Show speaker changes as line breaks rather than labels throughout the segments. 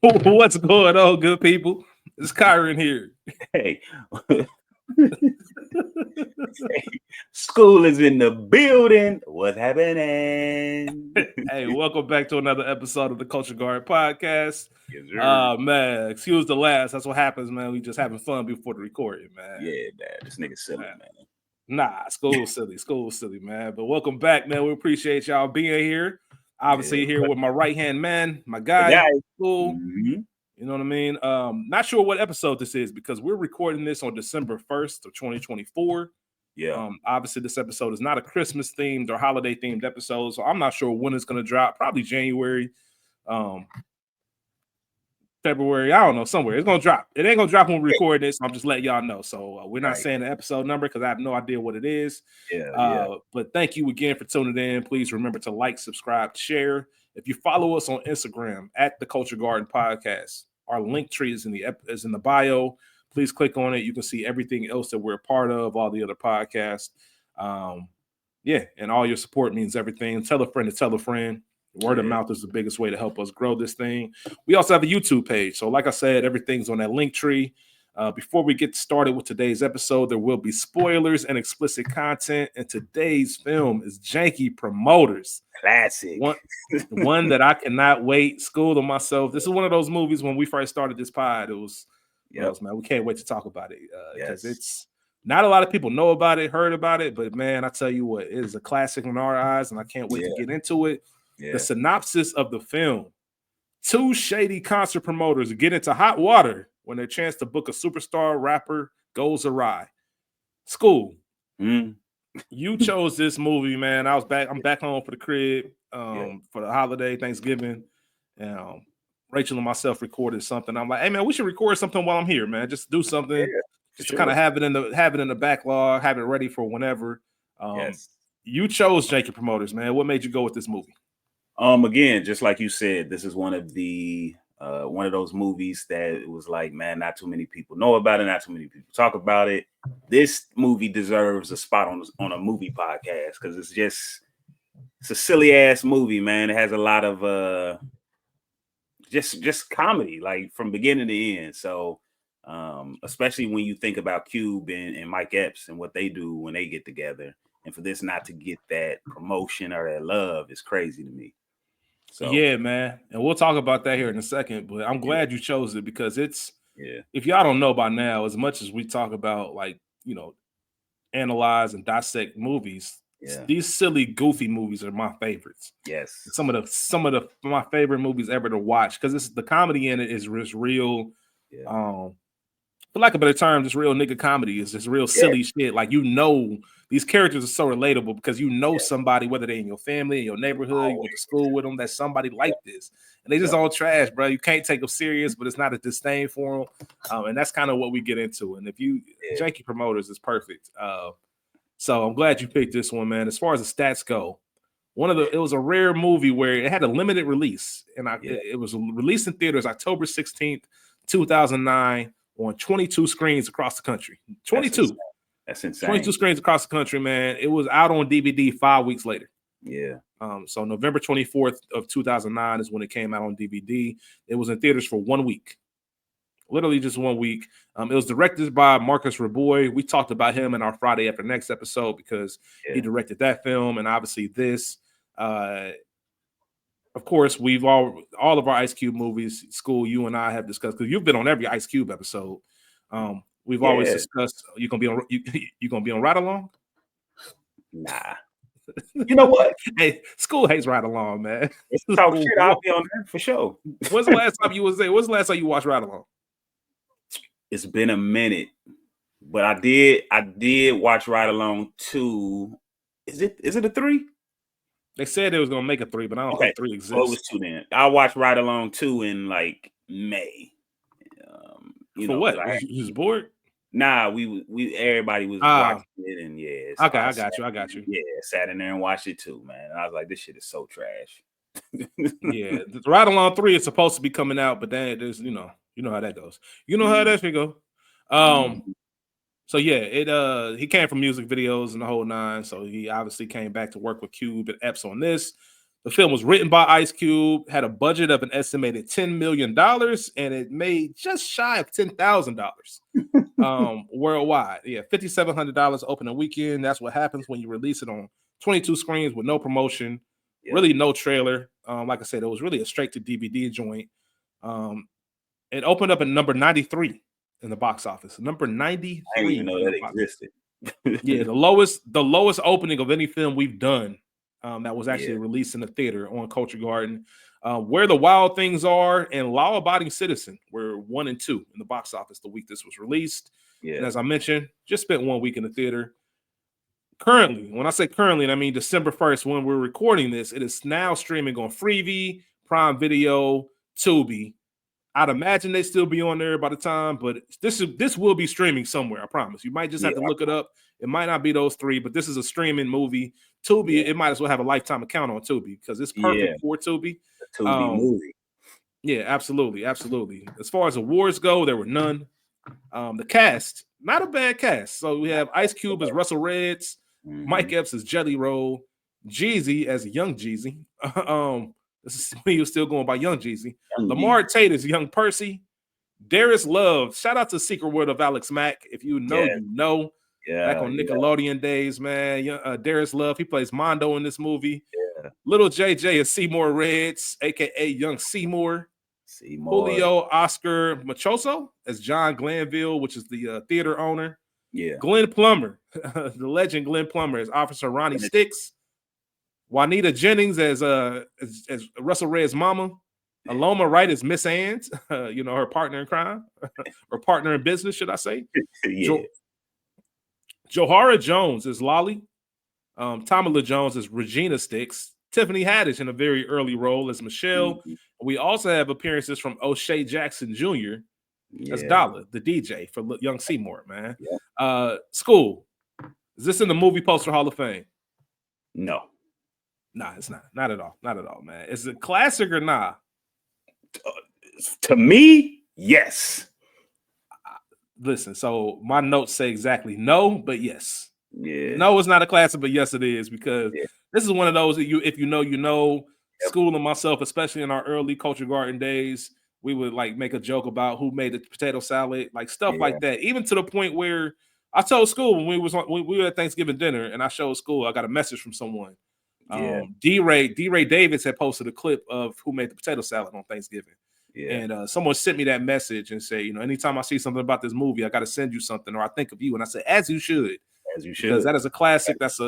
What's going on, good people? It's Kyron here.
Hey, school is in the building. What's happening?
Hey, welcome back to another episode of the Culture Garden Podcast.
Yes, sir.
Man, excuse the laughs. That's what happens, man. We just having fun before the recording, man.
Yeah, man. This nigga silly,
Man.
man.
Nah, school's silly, man. But welcome back, man. We appreciate y'all being here. Obviously, here with my right-hand man, my guy, school.
Mm-hmm.
You know what I mean? Not sure what episode this is because we're recording this on December 1st of 2024.
Yeah.
Obviously, this episode is not a Christmas themed or holiday themed episode, so I'm not sure when it's going to drop. Probably January, February. I don't know, somewhere. It's going to drop. It ain't going to drop when we record this. So I'm just letting y'all know. So we're not saying the episode number because I have no idea what it is. But thank you again for tuning in. Please remember to like, subscribe, share. If you follow us on Instagram at the Culture Garden Podcast, our link tree is in the bio. Please click on it. You can see everything else that we're a part of, all the other podcasts. And all your support means everything. Tell a friend to tell a friend. Word of mouth is the biggest way to help us grow this thing. We also have a YouTube page. So like I said, everything's on that link tree. Before we get started with today's episode, there will be spoilers and explicit content. And today's film is Janky Promoters.
Classic.
One that I cannot wait. School of myself. This is one of those movies when we first started this pod. It was, man, we can't wait to talk about it because it's not a lot of people know about it, heard about it. But man, I tell you what, it is a classic in our eyes, and I can't wait to get into it. The synopsis of the film: two shady concert promoters get into hot water when their chance to book a superstar rapper goes awry. School. You chose this movie, man. I'm back home for the crib for the holiday, Thanksgiving. And Rachel and myself recorded something. I'm like, hey man, we should record something while I'm here, man. Just do something, just to kind of have it in the backlog, have it ready for whenever. You chose Janky Promoters, man. What made you go with this movie?
Again, just like you said, this is one of those movies that it was like, man, not too many people know about it, not too many people talk about it. This movie deserves a spot on a movie podcast because it's a silly ass movie, man. It has a lot of just comedy, like from beginning to end. So especially when you think about Cube and Mike Epps and what they do when they get together, and for this not to get that promotion or that love is crazy to me. So
yeah, man, and we'll talk about that here in a second. But I'm glad you chose it because it's if y'all don't know by now, as much as we talk about analyze and dissect movies, these silly, goofy movies are my favorites.
Yes,
some of my favorite movies ever to watch because the comedy in it is real. For lack of a better term, just real nigga comedy is just real silly shit. Like, these characters are so relatable because somebody, whether they're in your family, in your neighborhood, you went to school with them, that's somebody like this. And they just all trash, bro. You can't take them serious, but it's not a disdain for them. And that's kind of what we get into. And if Janky Promoters is perfect. So I'm glad you picked this one, man. As far as the stats go, it was a rare movie where it had a limited release. And it was released in theaters October 16th, 2009. On 22 screens across the country. 22.
That's insane.
22 screens across the country, man. It was out on DVD 5 weeks later.
Yeah.
So November 24th of 2009 is when it came out on DVD. It was in theaters for 1 week. Literally just 1 week. It was directed by Marcus Raboy. We talked about him in our Friday After Next episode because he directed that film and obviously this. Of course, we've all of our Ice Cube movies, School, you and I have discussed, because you've been on every Ice Cube episode. We've always discussed you gonna be on Ride Along?
Nah. You know what?
Hey, School hates Ride Along, man.
Talk shit, I'll be on there for sure.
When's the last time you was there? When's the last time you watched Ride Along?
It's been a minute, but I did watch Ride Along 2. Is it a 3?
They said they was gonna make a 3, but I don't think 3 exists.
Oh, it was 2 then. I watched Ride Along 2 in like May.
For what? You was bored?
Nah, we everybody was watching it, and
okay, I got you.
Yeah, sat in there and watched it too, man. And I was like, this shit is so trash.
Yeah, the Ride Along 3 is supposed to be coming out, but then there's you know how that goes. You know how that shit go. So yeah, he came from music videos and the whole nine. So he obviously came back to work with Cube and Epps on this. The film was written by Ice Cube, had a budget of an estimated $10 million, and it made just shy of $10,000 worldwide. Yeah, $5,700 opening weekend. That's what happens when you release it on 22 screens with no promotion, really no trailer. Like I said, it was really a straight to DVD joint. It opened up at number 93 in the box office. Number 93.
I didn't even know that existed.
Yeah, the lowest opening of any film we've done that was actually released in the theater on Culture Garden. Where the Wild Things Are and Law Abiding Citizen were 1 and 2 in the box office the week this was released. Yeah. And as I mentioned, just spent 1 week in the theater. Currently, when I say currently, I mean December 1st, when we're recording this, it is now streaming on Freevee, Prime Video, Tubi. I'd imagine they still be on there by the time, but this will be streaming somewhere. I promise. You might just have to look it up. It might not be those 3, but this is a streaming movie. Tubi, it might as well have a lifetime account on Tubi because it's perfect for Tubi.
A Tubi movie.
Yeah, absolutely, absolutely. As far as awards go, there were none. The cast, not a bad cast. So we have Ice Cube as Russell Reds, Mike Epps as Jelly Roll, Jeezy as Young Jeezy. This is when he was still going by Young Jeezy. Lamar Tate is Young Percy. Darius Love. Shout out to Secret World of Alex Mack. If you know, you know. Yeah, back on Nickelodeon days, man. Darius Love, he plays Mondo in this movie. Yeah. Little JJ is Seymour Reds, aka Young Seymour. Julio Oscar Machoso as John Glanville, which is the theater owner. Yeah. Glenn Plummer, the legend Glenn Plummer as Officer Ronnie Sticks. Juanita Jennings as Russell Red's mama. Aloma Wright as Miss Ann's, her partner in crime, or partner in business, should I say? Johara Jones is Lolly. Tamala Jones is Regina Sticks. Tiffany Haddish in a very early role as Michelle. We also have appearances from O'Shea Jackson Jr. as Dollar, the DJ for Young Seymour, man. School. Is this in the Movie Poster Hall of Fame?
No.
Nah, it's not. Not at all. Not at all, man. Is it classic or nah?
To me, yes.
Listen, so my notes say exactly no, but yes.
Yeah.
No, it's not a classic, but yes, it is, because this is one of those that if you know, you know. School and myself, especially in our early Culture Garden days, we would like make a joke about who made the potato salad, like stuff like that. Even to the point where I told School when we were at Thanksgiving dinner, and I showed School, I got a message from someone. D-Ray Davis had posted a clip of who made the potato salad on Thanksgiving. And someone sent me that message and said, anytime I see something about this movie, I got to send you something, or I think of you. And I said, as you should. Because that is a classic. That's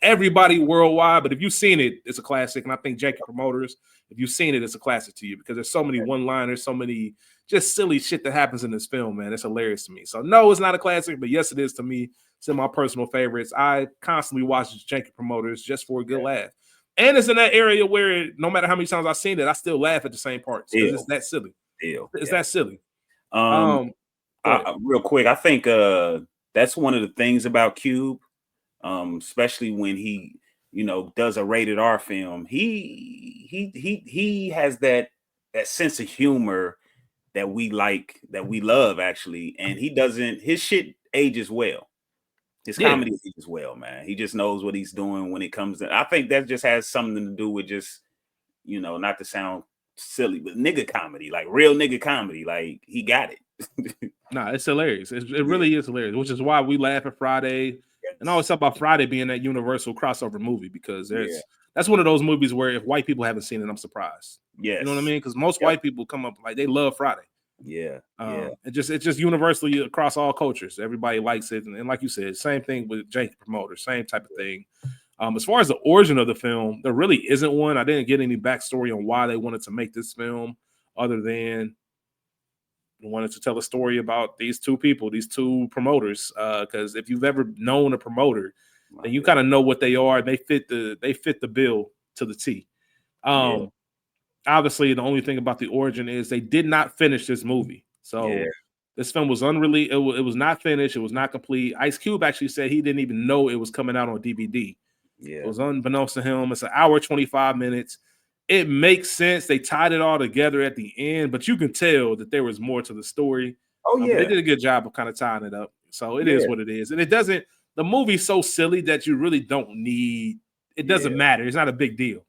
everybody worldwide. But if you've seen it, it's a classic. And I think Janky Promoters, if you've seen it, it's a classic to you, because there's so many one-liners, so many just silly shit that happens in this film, man. It's hilarious to me. So no, it's not a classic, but yes, it is to me. It's in my personal favorites. I constantly watch Janky Promoters just for a good laugh. And it's in that area where no matter how many times I've seen it, I still laugh at the same parts. It's that silly. It's that silly.
Real quick, I think that's one of the things about Cube, especially when he, does a rated R film. He has that sense of humor that we like, that we love, actually, and his shit ages well. His comedy ages well, man. He just knows what he's doing when it comes to. I think that just has something to do with just, not to sound silly, but nigga comedy, like real nigga comedy. Like, he got it.
Nah, it's hilarious. It really is hilarious, which is why we laugh at Friday. And I always talk about Friday being that universal crossover movie, because that's one of those movies where if white people haven't seen it, I'm surprised. You know what I mean? Because most white people come up like they love Friday. It's just universally across all cultures. Everybody likes it, and like you said, same thing with Janky Promoters, same type of thing. As far as the origin of the film, there really isn't one. I didn't get any backstory on why they wanted to make this film, other than wanted to tell a story about these two people, these two promoters. Because if you've ever known a promoter, then you kind of know what they are. They fit the bill to the T. Obviously, the only thing about the origin is they did not finish this movie. So this film was unreleased. It was not finished. It was not complete. Ice Cube actually said he didn't even know it was coming out on DVD. It was unbeknownst to him. It's an hour, 25 minutes. It makes sense. They tied it all together at the end, but you can tell that there was more to the story. They did a good job of kind of tying it up. So it is what it is. And it doesn't, the movie's so silly that you really don't need, it doesn't matter. It's not a big deal.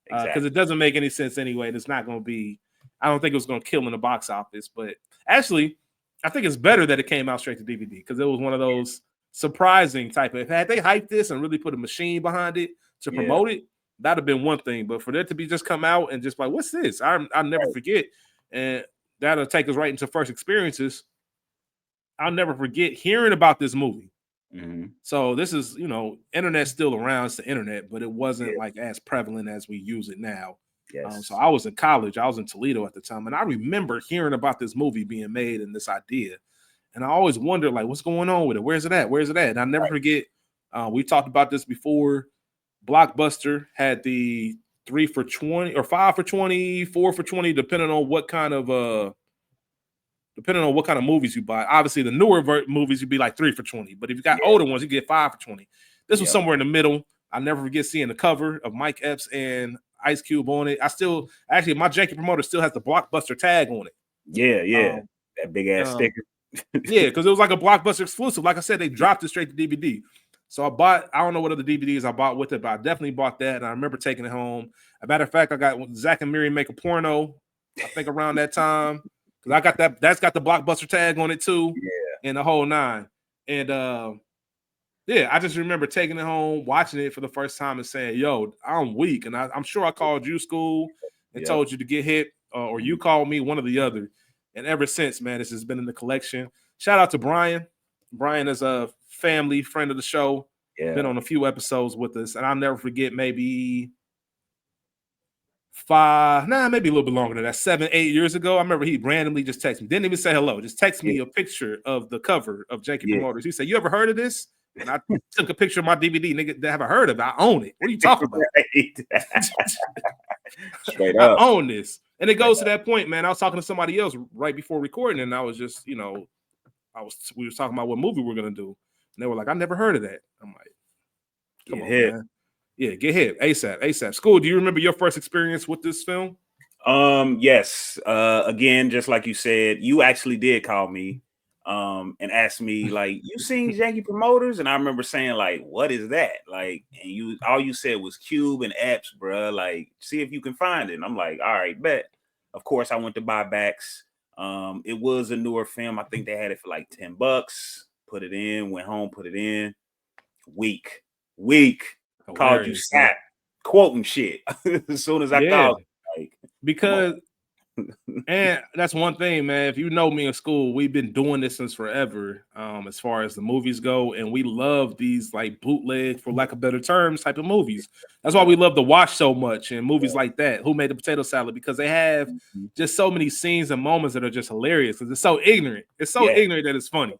because it doesn't make any sense anyway. And it's not going to be. I don't think it was going to kill in the box office, but actually, I think it's better that it came out straight to DVD because it was one of those surprising type of. If had they hyped this and really put a machine behind it to promote it, that'd have been one thing. But for that to be just come out and just like, what's this? I'll never forget, and that'll take us right into first experiences. I'll never forget hearing about this movie.
Mm-hmm.
So this is, internet's still around. It's the internet, but it wasn't like as prevalent as we use it now.
Yes.
So I was in college. I was in Toledo at the time, and I remember hearing about this movie being made and this idea. And I always wondered, like, what's going on with it? Where's it at? Where's it at? And I never forget. We talked about this before. Blockbuster had the 3 for $20 or 5 for $20, 4 for $20, depending on what kind of movies you buy. Obviously, the newer movies you'd be like 3 for $20, but if you got older ones, you get 5 for $20. This was somewhere in the middle. I never forget seeing the cover of Mike Epps and Ice Cube on it. My Janky Promoter still has the Blockbuster tag on it.
Yeah, that big ass sticker.
Yeah, because it was like a Blockbuster exclusive. Like I said, they dropped it straight to DVD. So I don't know what other DVDs I bought with it, but I definitely bought that. And I remember taking it home. As a matter of fact, I got Zach and Miri Make a Porno, I think around that time. Because I got that's got the Blockbuster tag on it too.
Yeah.
And the whole 9. And I just remember taking it home, watching it for the first time and saying, yo, I'm weak. And I'm sure I called you, School, and told you to get hit, or you called me, one or the other. And ever since, man, this has been in the collection. Shout out to Brian. Brian is a family friend of the show. Been on a few episodes with us. And I'll never forget, maybe maybe a little bit longer than that, 7-8 years ago. I remember he randomly just texted me. Didn't even say hello. Just text me a picture of the cover of Janky Promoters. He said, you ever heard of this? And I took a picture of my DVD. Nigga, they haven't heard of it. I own it. What are you talking about?
Straight up.
I own this. And it goes to that point, man. I was talking to somebody else right before recording, and I was just, we were talking about what movie we're gonna do. And they were like, I never heard of that. I'm like, come on, man. Yeah, get hit. ASAP. School, do you remember your first experience with this film?
Yes. Again, just like you said, you actually did call me and asked me, like, you seen Janky Promoters? And I remember saying, like, what is that? Like, and all you said was Cube and Epps, bro. Like, see if you can find it. And I'm like, all right, bet. Of course, I went to buybacks. It was a newer film. I think they had it for like $10. Put it in, went home, put it in. Week. Called you snap, quoting shit as soon as I called. Like,
because and that's one thing, man. If you know me in school, we've been doing this since forever, as far as the movies go, and we love these like bootleg, for lack of better terms, type of movies. That's why we love to watch so much and movies like that. Who Made the Potato Salad? Because they have just so many scenes and moments that are just hilarious. Because it's so ignorant. It's so ignorant that it's funny.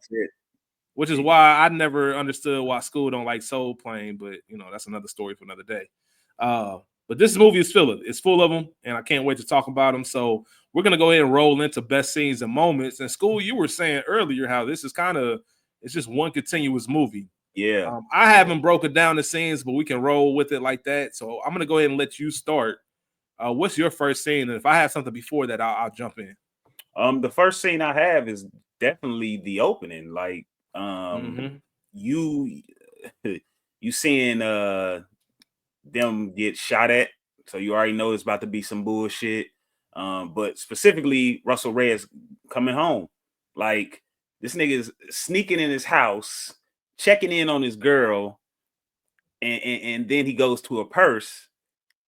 Which is why I never understood why school don't like Soul Plane, but that's another story for another day. But this movie is full of them, and I can't wait to talk about them. So we're gonna go ahead and roll into best scenes and moments. And School, you were saying earlier how this is it's just one continuous movie.
Yeah.
I haven't broken down the scenes, but we can roll with it like that. So I'm gonna go ahead and let you start. What's your first scene? And if I have something before that, I'll jump in.
The first scene I have is definitely the opening. Like, you seeing them get shot at, so you already know it's about to be some bullshit. But specifically Russell Reyes coming home, like this nigga is sneaking in his house, checking in on his girl, and then he goes to a purse,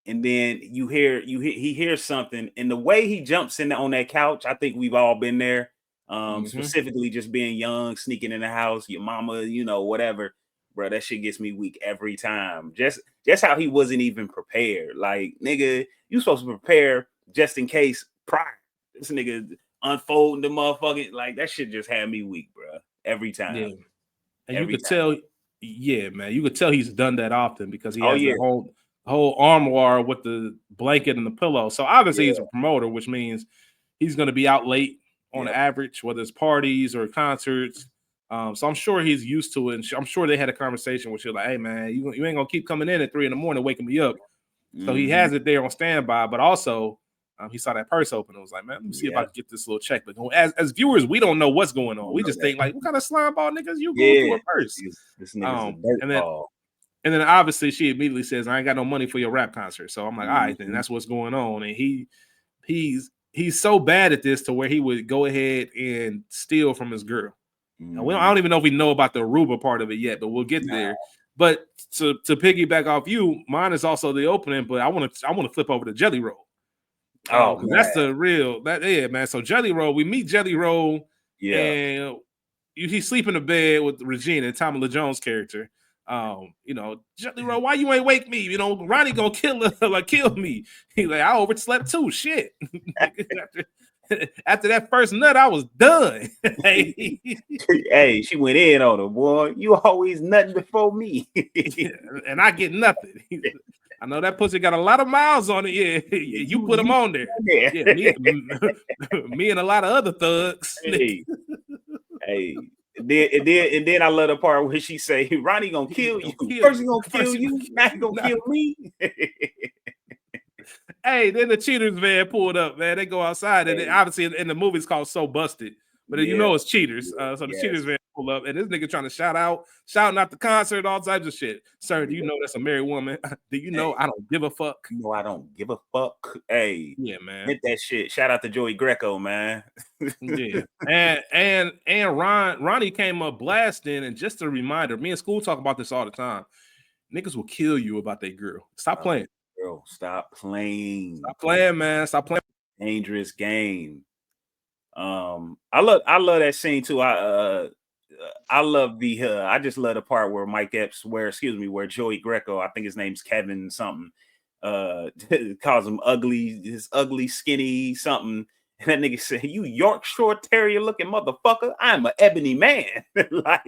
and then he hears something, and the way he jumps in on that couch, I think we've all been there. Specifically just being young, sneaking in the house, your mama, whatever, bro, that shit gets me weak every time. Just how he wasn't even prepared. Like, nigga, you supposed to prepare just in case prior. This nigga unfolding the motherfucking, like, that shit just had me weak, bro, every time.
Yeah. And you could tell, man, you could tell he's done that often because he has the whole armoire with the blanket and the pillow. So obviously he's a promoter, which means he's going to be out late on average, whether it's parties or concerts. So I'm sure he's used to it. And I'm sure they had a conversation with you like, hey, man, you ain't going to keep coming in at 3 a.m. waking me up. So he has it there on standby. But also, he saw that purse open and was like, man, let me see if I can get this little check. But as viewers, we don't know what's going on. We just think, like, what kind of slime ball niggas you going through a purse?
This nigga's a dirt ball.
And then obviously she immediately says, I ain't got no money for your rap concert. So I'm like, all right, then that's what's going on. And he's so bad at this to where he would go ahead and steal from his girl. Now, I don't even know if we know about the Aruba part of it yet, but we'll get there. But to piggyback off you, mine is also the opening, but I want to flip over to Jelly Roll. That's the real man. So Jelly Roll, we meet Jelly Roll, and he's sleeping in bed with Regina, Tommy Lee Jones' character. Jelly Roll, why you ain't wake me? Ronnie gonna kill me. He's like, I overslept too. Shit. After that first nut, I was done.
Hey, she went in on him, boy. You always nutting before me.
And I get nothing. I know that pussy got a lot of miles on it. Yeah, you put them on there. Yeah, me and a lot of other thugs.
Hey. And then I love the part where she say, Ronnie gonna kill you. First he gonna kill you, now he gonna kill me.
Hey, then the cheaters van pulled up, man. They go outside, and obviously in the movie it's called So Busted, but it's cheaters. So the cheaters van pull up, and this nigga trying to shouting out the concert, all types of shit. Sir, do you know that's a married woman? Do you know I don't give a fuck?
No, I don't give a fuck. Hey,
yeah, man,
hit that shit. Shout out to Joey Greco, man.
Yeah, and Ronnie came up blasting, and just a reminder, me and School talk about this all the time. Niggas will kill you about that girl. Stop playing.
Girl, stop playing.
Stop playing, man. Stop playing.
Dangerous game. I love that scene too. I love I just love the part where Mike Epps, where Joey Greco, I think his name's Kevin something, calls him ugly, his ugly, skinny something. And that nigga said, "You Yorkshire Terrier looking motherfucker, I'm an ebony man." Like,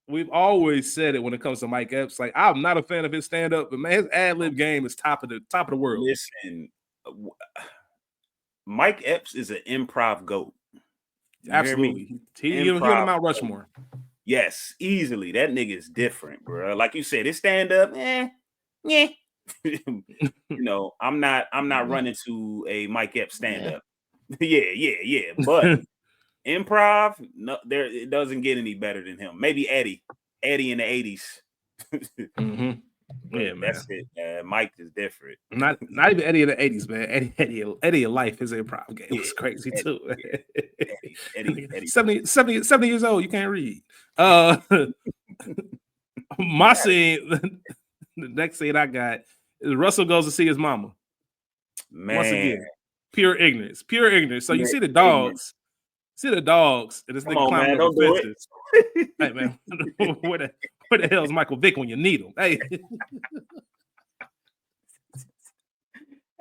We've always said it when it comes to Mike Epps. Like, I'm not a fan of his stand-up, but man, his ad-lib game is top of the world.
Listen, Mike Epps is an improv goat.
Absolutely. He on Mount Rushmore.
Yes, easily. That nigga is different, bro. Like you said, his stand-up, yeah. I'm not running to a Mike Epps stand-up. Yeah. But improv, no, it doesn't get any better than him. Maybe Eddie in the 80s.
Mm-hmm. Yeah, man.
That's it. Mike is different.
Not even Eddie in the 80s, man. Eddie of life, his improv game was crazy too. Eddie. 70 years old, you can't read. My scene, the next scene I got is Russell goes to see his mama.
Man.
Once again, pure ignorance. So you see the dogs. And this nigga climbing over fences. Hey, man, where the hell is Michael Vick when you need him? Hey.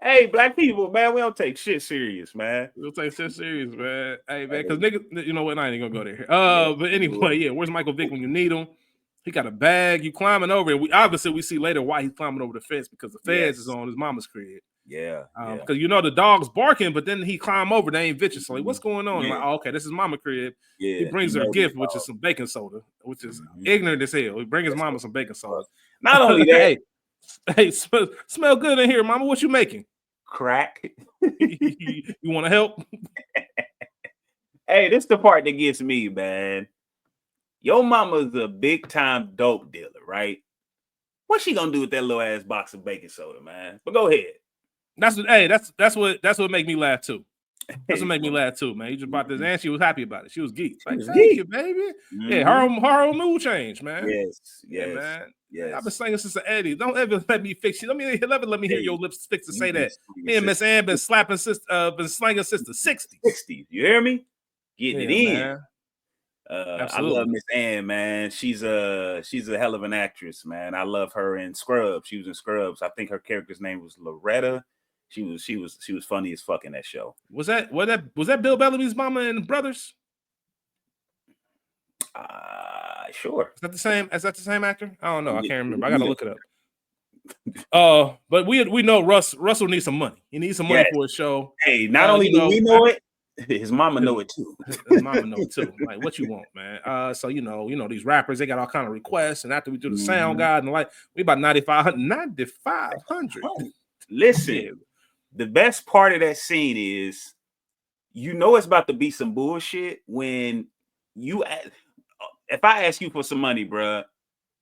Hey, black people, man, we don't take shit serious, man.
We don't take shit serious, man. Hey, man, because niggas, you know what? I ain't gonna go there. But anyway, where's Michael Vick when you need him? He got a bag. You climbing over, and we see later why he's climbing over the fence because the fence is on his mama's crib.
Yeah.
Because the dog's barking, but then he climb over. They ain't vicious. So like, what's going on? Like, okay, this is mama crib. Yeah, he brings her a gift, which is some baking soda, which is ignorant as hell. He brings his mama some baking soda.
Not only that,
hey, smell good in here, mama. What you making?
Crack.
You want to help?
Hey, this is the part that gets me, man. Your mama's a big time dope dealer, right? What's she gonna do with that little ass box of baking soda, man? But go ahead.
That's what make me laugh too. That's what make me laugh too, man. You just bought this, and she was happy about it. She was geeked. Like, thank you, baby. Mm-hmm. Yeah, her whole mood change, man.
Yes,
man. Yes. I've been singing since Eddie. Don't ever let me fix you. Let me hear your lips fix to say that. Me and Miss Ann been slanging since the 60s.
You hear me? Getting it in.
Man.
I love Miss Ann, man. She's a hell of an actress, man. I love her in Scrubs. She was in Scrubs. I think her character's name was Loretta. She was funny as fuck in that show.
Was that Bill Bellamy's mama and brothers?
Sure.
Is that the same actor? I don't know. I can't remember. I gotta look it up. But we know Russell needs some money. He needs some money for his show.
Hey, not only do we know it, his mama know it too.
His mama know it too. Like, what you want, man? So these rappers, they got all kind of requests, and after we do the sound guide and we about 9,500.
Listen, the best part of that scene is, it's about to be some bullshit when if I ask you for some money, bro,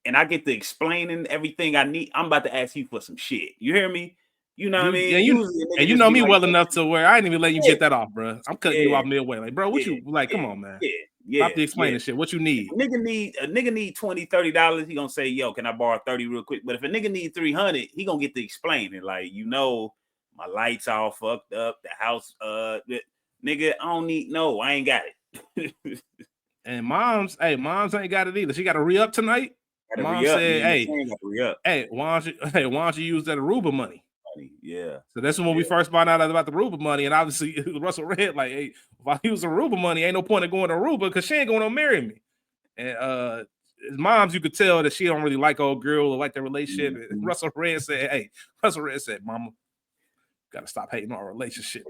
and I get to explaining everything I need, I'm about to ask you for some shit. You hear me? You know what I mean?
And you know me well enough to where I ain't even let you get that off, bro. I'm cutting you off midway. Like, bro, what you like? Come on, man. Stop the explaining shit. What you need?
A nigga need $20, $30. He gonna say, yo, can I borrow 30 real quick? But if a nigga need 300, he gonna get to explain it. Like, my lights all fucked up. The house, nigga, I don't need. No, I ain't got it.
And moms ain't got it either. She got to re-up tonight. Mom said, hey, why don't you use that Aruba money?
Yeah.
So that's when we first found out about the Aruba money. And obviously Russell Red, like, hey, if I use Aruba money, ain't no point in going to Aruba because she ain't going to marry me. And moms, you could tell that she don't really like old girl or like their relationship. Mm-hmm. And Russell Red said, Mama, gotta stop hating our relationship.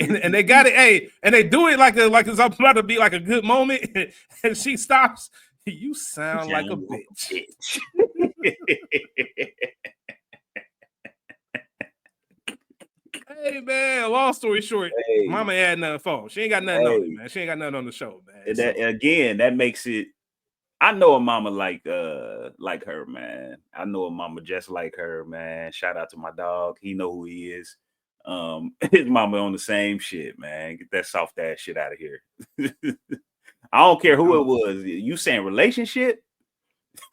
and they got it, hey, and they do it like it's about to be like a good moment. And she stops. You sound like a bitch. Hey man, long story short, Mama had nothing phone. She ain't got nothing on it, man. She ain't got nothing on the show, man.
That makes it. I know a mama like her, man. I know a mama just like her, man. Shout out to my dog. He know who he is. His mama on the same shit, man. Get that soft ass shit out of here. I don't care who it was. You saying relationship?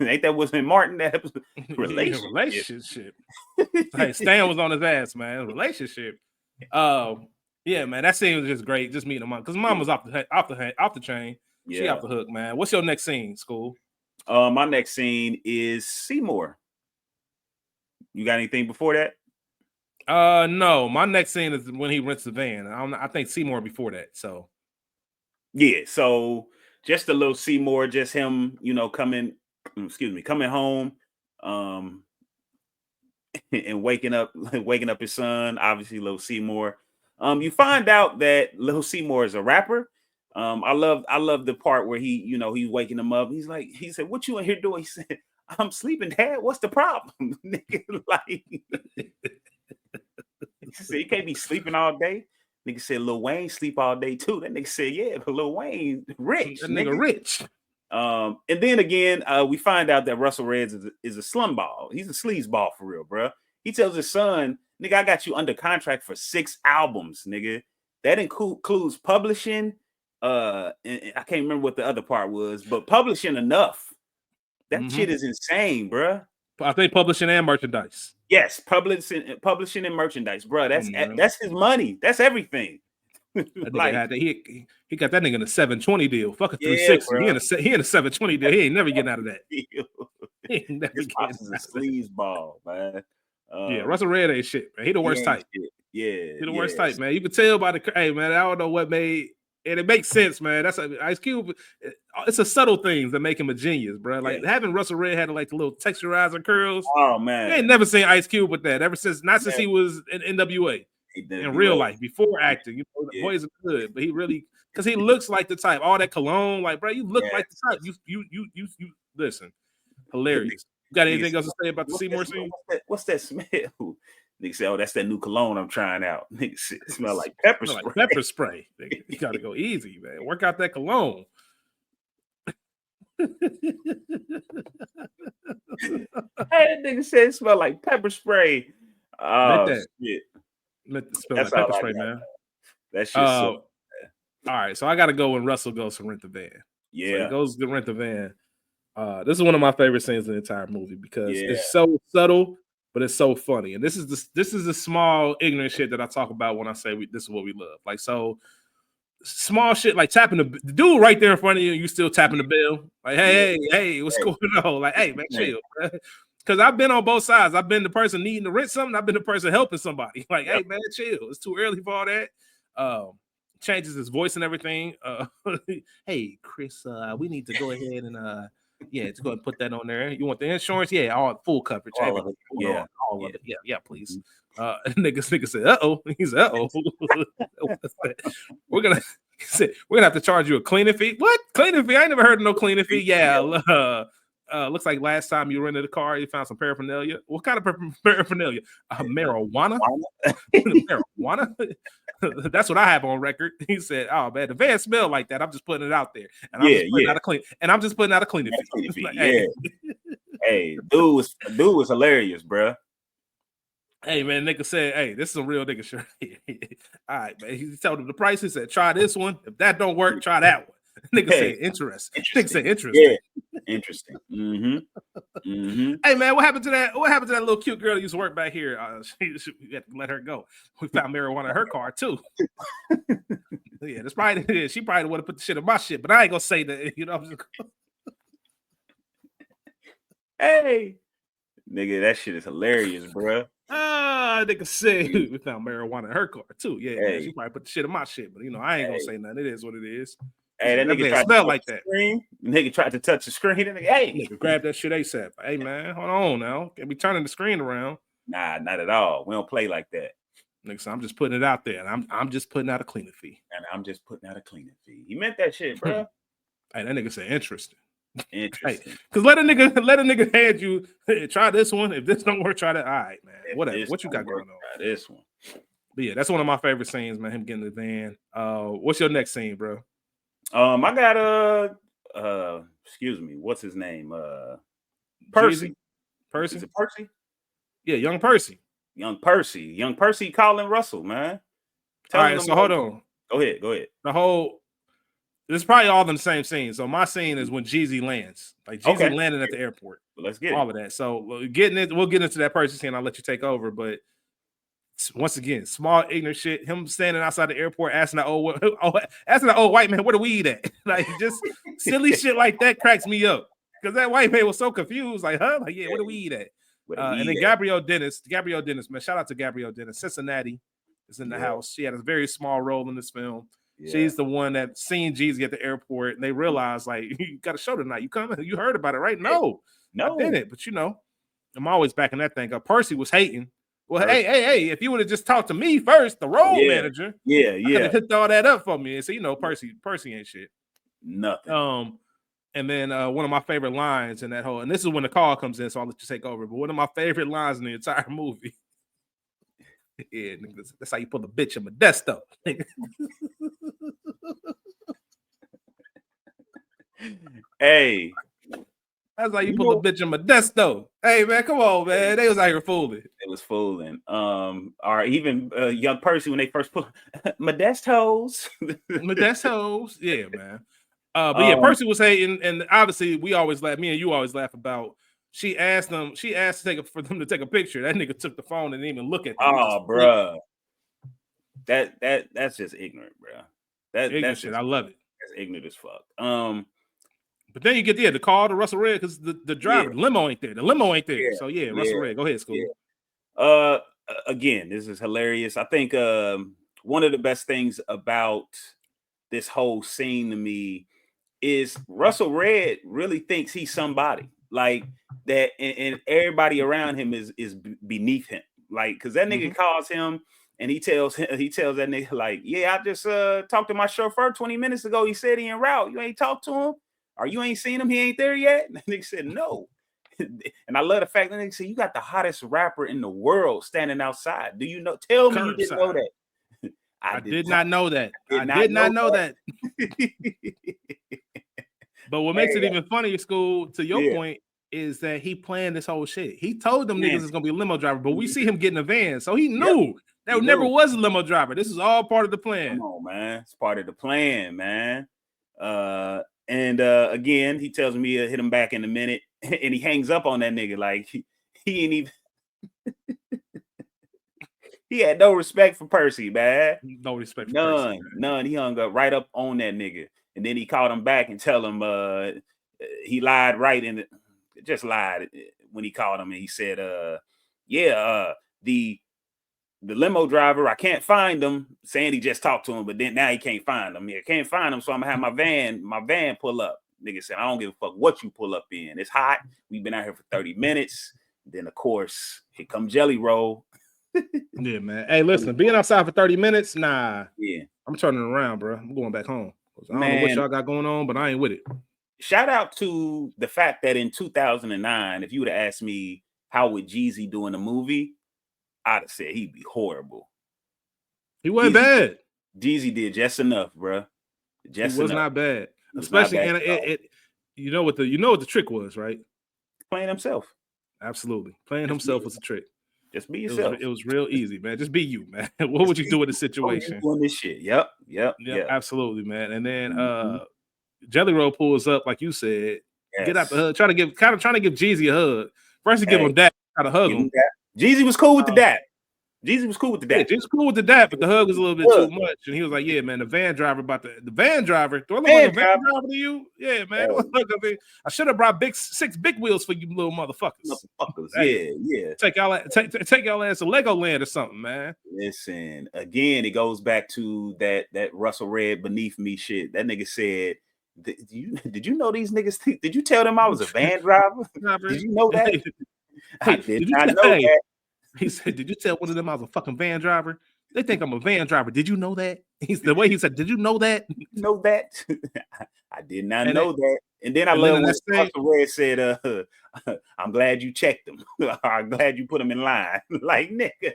Ain't that was in Martin? That was
relationship. Hey, Stan was on his ass, man. Relationship. Yeah, man. That scene was just great. Just meeting mom because mom was off the chain. Yeah. She off the hook, man. What's your next scene, School?
My next scene is Seymour. You got anything before that?
No. My next scene is when he rents the van. I think Seymour before that. So,
yeah. So just a little Seymour, just him, coming home, and waking up his son. Obviously, little Seymour. You find out that little Seymour is a rapper. I love the part where he's waking him up. He said, "What you in here doing?" He said, "I'm sleeping, Dad. What's the problem?" Nigga, like, he said, "You can't be sleeping all day." Nigga said, "Lil Wayne sleep all day too." That nigga said, "Yeah, but Lil Wayne rich."
That nigga rich.
And then again, we find out that Russell Reds is a slumball. He's a sleazeball for real, bro. He tells his son, "Nigga, I got you under contract for 6 albums, nigga. That includes publishing." And I can't remember what the other part was, but publishing enough. That shit is insane, bro.
I think publishing and merchandise.
Yes, publishing and merchandise, bro. That's his money. That's everything.
Like, he got that nigga in a 720 deal. Fuck a 360. He in a 720 deal. He ain't never getting out of that.
He ain't never getting out of that. Sleazeball, man.
Yeah, Russell Red ain't shit, man. He the worst type.
Yeah,
he the worst type, man. You can tell by the man. I don't know what made. And it makes sense, man. That's Ice Cube. It's a subtle things that make him a genius, bro. Like having Russell Red had like the little texturizer curls.
Oh man,
I ain't never seen Ice Cube with that since he was in NWA in real life before acting. The boys are good, but he really because he looks like the type. All that cologne, like bro, you look like the type. You listen, hilarious. You got anything else to say about the Seymour scene?
What's that smell? Nigga say, "Oh, that's that new cologne I'm trying out." Nigga say, it smell like pepper spray.
Like pepper spray. Nigga, you gotta go easy, man. Work out that cologne.
Hey, that nigga said it smell like pepper spray. Oh shit!
Let it smell like pepper spray, man.
That shit. All
right, so I gotta go when Russell goes to rent the van.
Yeah,
so he goes to rent the van. This is one of my favorite scenes in the entire movie because it's so subtle. But it's so funny, and this is the small ignorant shit that I talk about when I say this is what we love. Like so, small shit like tapping the dude right there in front of you. You still tapping the bell, like hey, what's going on? Like hey man, chill. Because I've been on both sides. I've been the person needing to rent something. I've been the person helping somebody. Like hey man, chill. It's too early for all that. Changes his voice and everything. Hey Chris, we need to go ahead and just go ahead and put that on there. You want the insurance? Yeah, all full coverage.
All of it.
All of it. Yeah, please. Nigga said, uh-oh. He said, uh-oh. We're gonna have to charge you a cleaning fee. What? Cleaning fee? I ain't never heard of no cleaning fee. Yeah, looks like last time you rented a car, you found some paraphernalia. What kind of paraphernalia? Marijuana? Marijuana? That's what I have on record. He said, "Oh man, the van smelled like that. I'm just putting it out there, and I'm just putting out a clean, and I'm just putting out a cleaning fee." Like,
hey, dude was hilarious, bro.
Hey man, nigga said, "Hey, this is a real nigga shirt." All right, man. He told him the price. He said, "Try this one. If that don't work, try that one." Nigga said, "Interesting." Nigga said, "Interesting."
Yeah, interesting.
Hey man, what happened to that? What happened to that little cute girl that used to work back here? We had to let her go. We found marijuana in her car too. Yeah, that's probably. She probably would have put the shit in my shit, but I ain't gonna say that. You know.
Hey, nigga, that shit is hilarious, bro.
Nigga said we found marijuana in her car too. Yeah, man, she probably put the shit in my shit, but I ain't gonna say nothing. It is what it is.
Hey, that nigga tried to smell like that. Nigga tried to touch the screen.
Nigga, grab that shit ASAP. Hey man, hold on now. Can't be turning the screen around.
Nah, not at all. We don't play like that.
Nigga, so I'm just putting it out there, and I'm just putting out a cleaning fee.
He meant that shit, bro.
Hey, that nigga said interesting.
Interesting.
Hey, cause let a nigga hand you, hey, try this one. If this don't work, try that. All right, man. Whatever. What you got going on?
Try this one.
But yeah, that's one of my favorite scenes, man. Him getting the van. What's your next scene, bro?
I got excuse me, what's his name? Percy.
Percy?
Is it Percy?
Yeah, young Percy.
Young Percy calling Russell, man.
All right, so hold on.
Go ahead.
It's probably all in the same scene. So my scene is when Jeezy lands. Like Jeezy landing at the airport.
Let's get
all of that. So we'll get into that Percy scene. I'll let you take over. But once again, small ignorant shit. Him standing outside the airport asking that old white man where the weed at. Like just silly shit like that cracks me up. Because that white man was so confused. Like, huh? Like, yeah, where the weed at? And then Gabrielle Dennis, man. Shout out to Gabrielle Dennis. Cincinnati is in the house. She had a very small role in this film. Yeah. She's the one that seen Jeezy at the airport, and they realized, like, you got a show tonight. You coming? You heard about it, right? No, I didn't. But I'm always backing that thing up. Percy was hating. Well, hey, if you would have just talked to me first, the role manager, I could have hooked all that up for me. And so, Percy ain't shit.
Nothing.
And then one of my favorite lines in that whole, and this is when the call comes in, so I'll let you take over. But one of my favorite lines in the entire movie. Yeah, that's how you pull a bitch in Modesto.
Hey,
that's how you pull a bitch in Modesto. Hey man, come on, man. They was out here fooling.
It was fooling. Or even young Percy when they first put Modestos.
Modestos. Yeah, man. But yeah, Percy was hating, and obviously we always laugh. Me and you always laugh about. She asked for them to take a picture. That nigga took the phone and didn't even look at them.
Oh, bro. That's just ignorant, bro. That's
shit. I love it.
That's ignorant as fuck.
But then you get the call to Russell Red because the driver, the limo ain't there. The limo ain't there. So Russell Red, go ahead, School.
Yeah. Again, this is hilarious. I think one of the best things about this whole scene to me is Russell Red really thinks he's somebody. Like that, and everybody around him is beneath him. Like, because that nigga calls him and he tells that nigga, like, yeah, I just talked to my chauffeur 20 minutes ago. He said he en route. You ain't talked to him, or you ain't seen him. He ain't there yet. And the nigga said no. And I love the fact that nigga said, you got the hottest rapper in the world standing outside. Do you know? Tell me you didn't know that.
I did not know that. I did not know that. But what makes it even funnier, School, to your point, is that he planned this whole shit. He told them niggas it's gonna be a limo driver, but we see him get in a van, so he knew that never was a limo driver. This is all part of the plan.
Come on, man. It's part of the plan, man. And again, he tells me he'll hit him back in a minute, and he hangs up on that nigga like he ain't even. He had no respect for Percy, man.
No respect for
Percy. None. He hung up right up on that nigga. And then he called him back and tell him he lied just lied when he called him. And he said, the limo driver, I can't find him, saying he just talked to him, but then now he can't find him. I can't find him, so I'm gonna have my van pull up. Nigga said, I don't give a fuck what you pull up in. It's hot. We've been out here for 30 minutes. Then, of course, here come Jelly Roll.
Yeah, man. Hey, listen, being outside for 30 minutes, nah.
Yeah.
I'm turning around, bro. I'm going back home. I don't know what y'all got going on, but I ain't with it.
shout out to the fact that in 2009, if you would have asked me how would Jeezy do in a movie, I'd have said he'd be horrible.
He wasn't bad.
Jeezy did just enough, bro.
Just he was enough. Not bad. Especially not bad and you know what the trick was, right?
Playing himself.
Absolutely. Playing himself was a trick.
Just be yourself.
It was real easy, man. Just be you, man. What would you do in this situation?
Doing this shit. Yep.
Absolutely, man. And then Jelly Roll pulls up, like you said, get out the hug, trying to give Jeezy a hug. First to give him that, try to hug him.
Jeezy was cool with the dap. Jeezy was cool with the dap.
Jeezy was cool with the dap, but the hug was a little bit too much. And he was like, "Yeah, man, the van driver do I look like a van driver to you? Yeah, man. I should have brought 6 big wheels for you little motherfuckers.
Yeah.
Take y'all ass to Legoland or something, man."
Listen, again, it goes back to that Russell Red beneath me shit. That nigga said, did you know these niggas? Did you tell them I was a van driver? Did you know that? I did not know that.
He said, "Did you tell one of them I was a fucking van driver? They think I'm a van driver. Did you know that?" The way he said, "Did you know that?"
Know that? I did not know that. And then I love when Russell Red said, "I'm glad you checked them. I'm glad you put them in line." Like, nigga.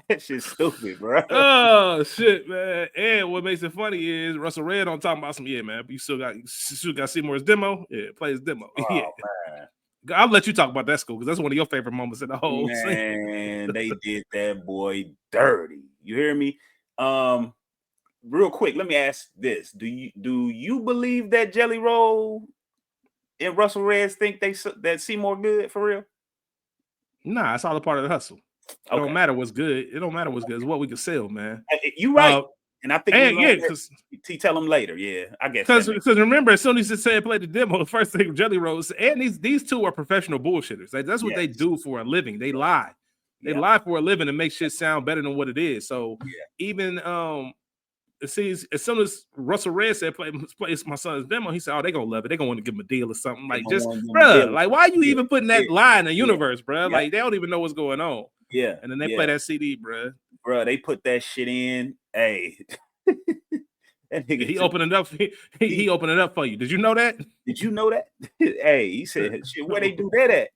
That shit's stupid, bro.
Oh shit, man! And what makes it funny is Russell Red on talking about some. Yeah, man. You still got to see more his demo. Yeah, play his demo.
Oh,
yeah,
man.
I'll let you talk about that school because that's one of your favorite moments in the whole
scene.
Man,
they did that boy dirty. You hear me? Real quick, let me ask this: Do you believe that Jelly Roll and Russell Reds think that Seymour good for real?
Nah, it's all a part of the hustle. It don't matter what's good. It don't matter what's good. It's what we can sell, man.
You right. And I think because he tell them later. Yeah, I guess
because remember, as soon as he said play the demo, the first thing Jelly Rolls and these two are professional bullshitters. That's what they do for a living. They lie. They lie for a living and make shit sound better than what it is. So even see, as soon as Russell Red said play my son's demo, he said, "Oh, they gonna love it. They gonna want to give him a deal or something." Like, just bro, like why are you even putting that lie in the universe, bro? Like they don't even know what's going on.
Yeah,
and then they play that CD, bro.
Bro, they put that shit in. Hey,
that nigga he opened it up. He opened it up for you. Did you know that?
Did you know that? Hey, he said, "Shit, where they do that at?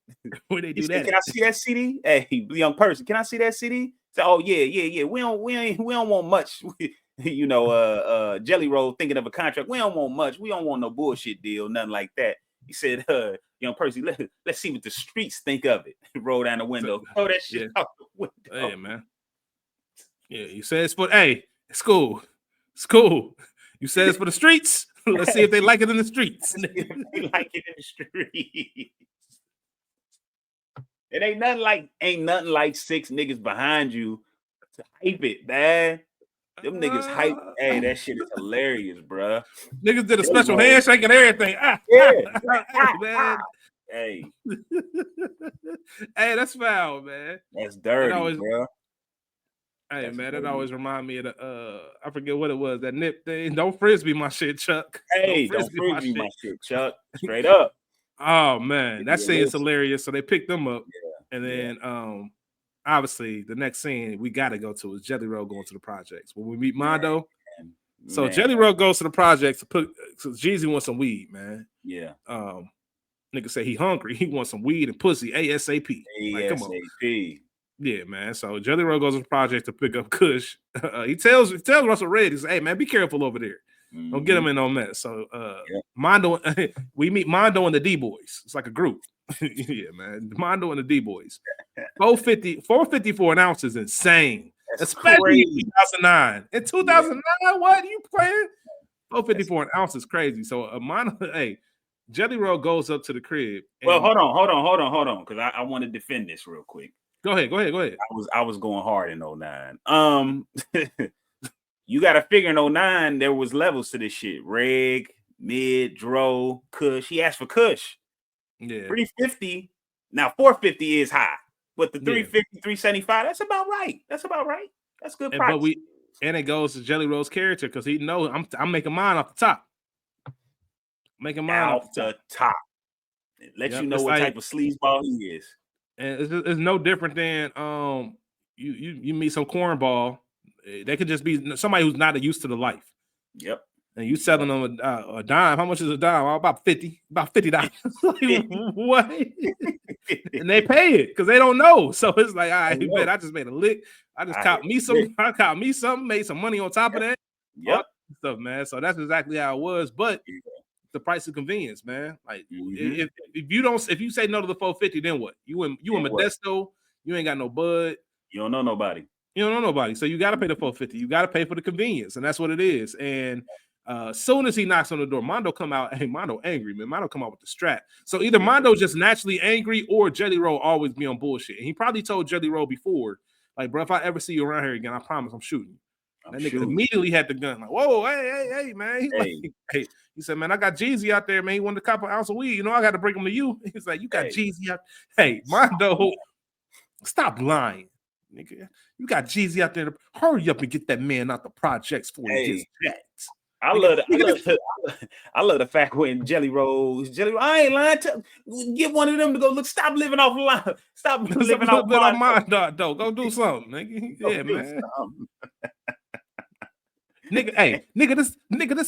Where they do that?
Can I see that CD? Hey, young person, can I see that CD?" So, "Oh yeah. We don't want much." You know, Jelly Roll thinking of a contract. We don't want much. We don't want no bullshit deal, nothing like that. He said, "Young person, let's see what the streets think of it." Roll down the window. Throw that shit out the window.
Hey, man. Yeah, you said it's for school. You said it's for the streets. Let's see if they like it in the streets.
They like it in the streets. It ain't nothing like 6 niggas behind you to hype it, man. Them niggas hype. Hey, that shit is hilarious, bro.
Niggas did a special handshake and everything. Man.
Hey.
Hey, that's foul, man.
That's dirty, bro.
Hey, man, that always remind me of the I forget what it was, that nip thing. Don't frisbee my shit, Chuck.
Hey, don't frisbee my shit, Chuck. Straight up.
Oh man, that scene's hilarious. So they picked them up, and then obviously the next scene we gotta go to is Jelly Roll going to the projects. When we meet Mondo, so Jelly Roll goes to the projects to put Jeezy wants some weed, man.
Yeah.
Nigga say he hungry. He wants some weed and pussy ASAP. Like, come on. Yeah, man. So Jelly Roll goes to the project to pick up Kush. He tells Russell Red, he says, "Hey, man, be careful over there. Don't get him in no mess." So Mondo, we meet Mondo and the D Boys. It's like a group. Yeah, man. Mondo and the D Boys. 454 an ounce is insane.
That's
especially
crazy.
in 2009. In 2009, what are you playing? 454 an ounce is crazy. So Mondo, hey, Jelly Roll goes up to the crib.
Well, hold on, because I want to defend this real quick.
Go ahead.
I was going hard in 09. You got to figure in 09 there was levels to this shit. Reg, mid, dro, Kush. He asked for Kush.
Yeah.
350. Now 450 is high, but the 350, 375, that's about right. That's good price.
And it goes to Jelly Roll's character because he knows I'm making mine off the top. Making mine off the top.
Let you know what type of sleazeball he is.
And it's no different than you meet some cornball. They could just be somebody who's not used to the life.
Yep.
and you selling them a dime. How much is a dime? About $50. Like, what? And they pay it because they don't know. So it's like, all right, man, I just made a lick. I caught me some, made some money on top of that. Yep. Stuff, man. So that's exactly how it was. But the price of convenience, man. Like if you say no to the 450, then what? You in Modesto, you ain't got no bud.
You don't know nobody.
So you got to pay the 450. You got to pay for the convenience, and that's what it is. And soon as he knocks on the door, Mondo come out. Hey, Mondo angry, man. Mondo come out with the strap. So either Mondo just naturally angry, or Jelly Roll always be on bullshit. And he probably told Jelly Roll before, like, bro, if I ever see you around here again, I promise I'm shooting you. That nigga immediately had the gun. Like, whoa, hey, man. He said, man, I got Jeezy out there, man. He wanted a couple ounce of weed. You know, I got to bring him to you. He's like, you got Jeezy out. Hey, Mondo, stop lying. Nigga, you got Jeezy out there. Hurry up and get that man out the projects before he gets jacked.
I love the fact when Jelly Roll, I ain't lying. Get one of them to go look. Stop living off line. Stop living off
mine. Go do something, nigga. Yeah, man. Nigga, this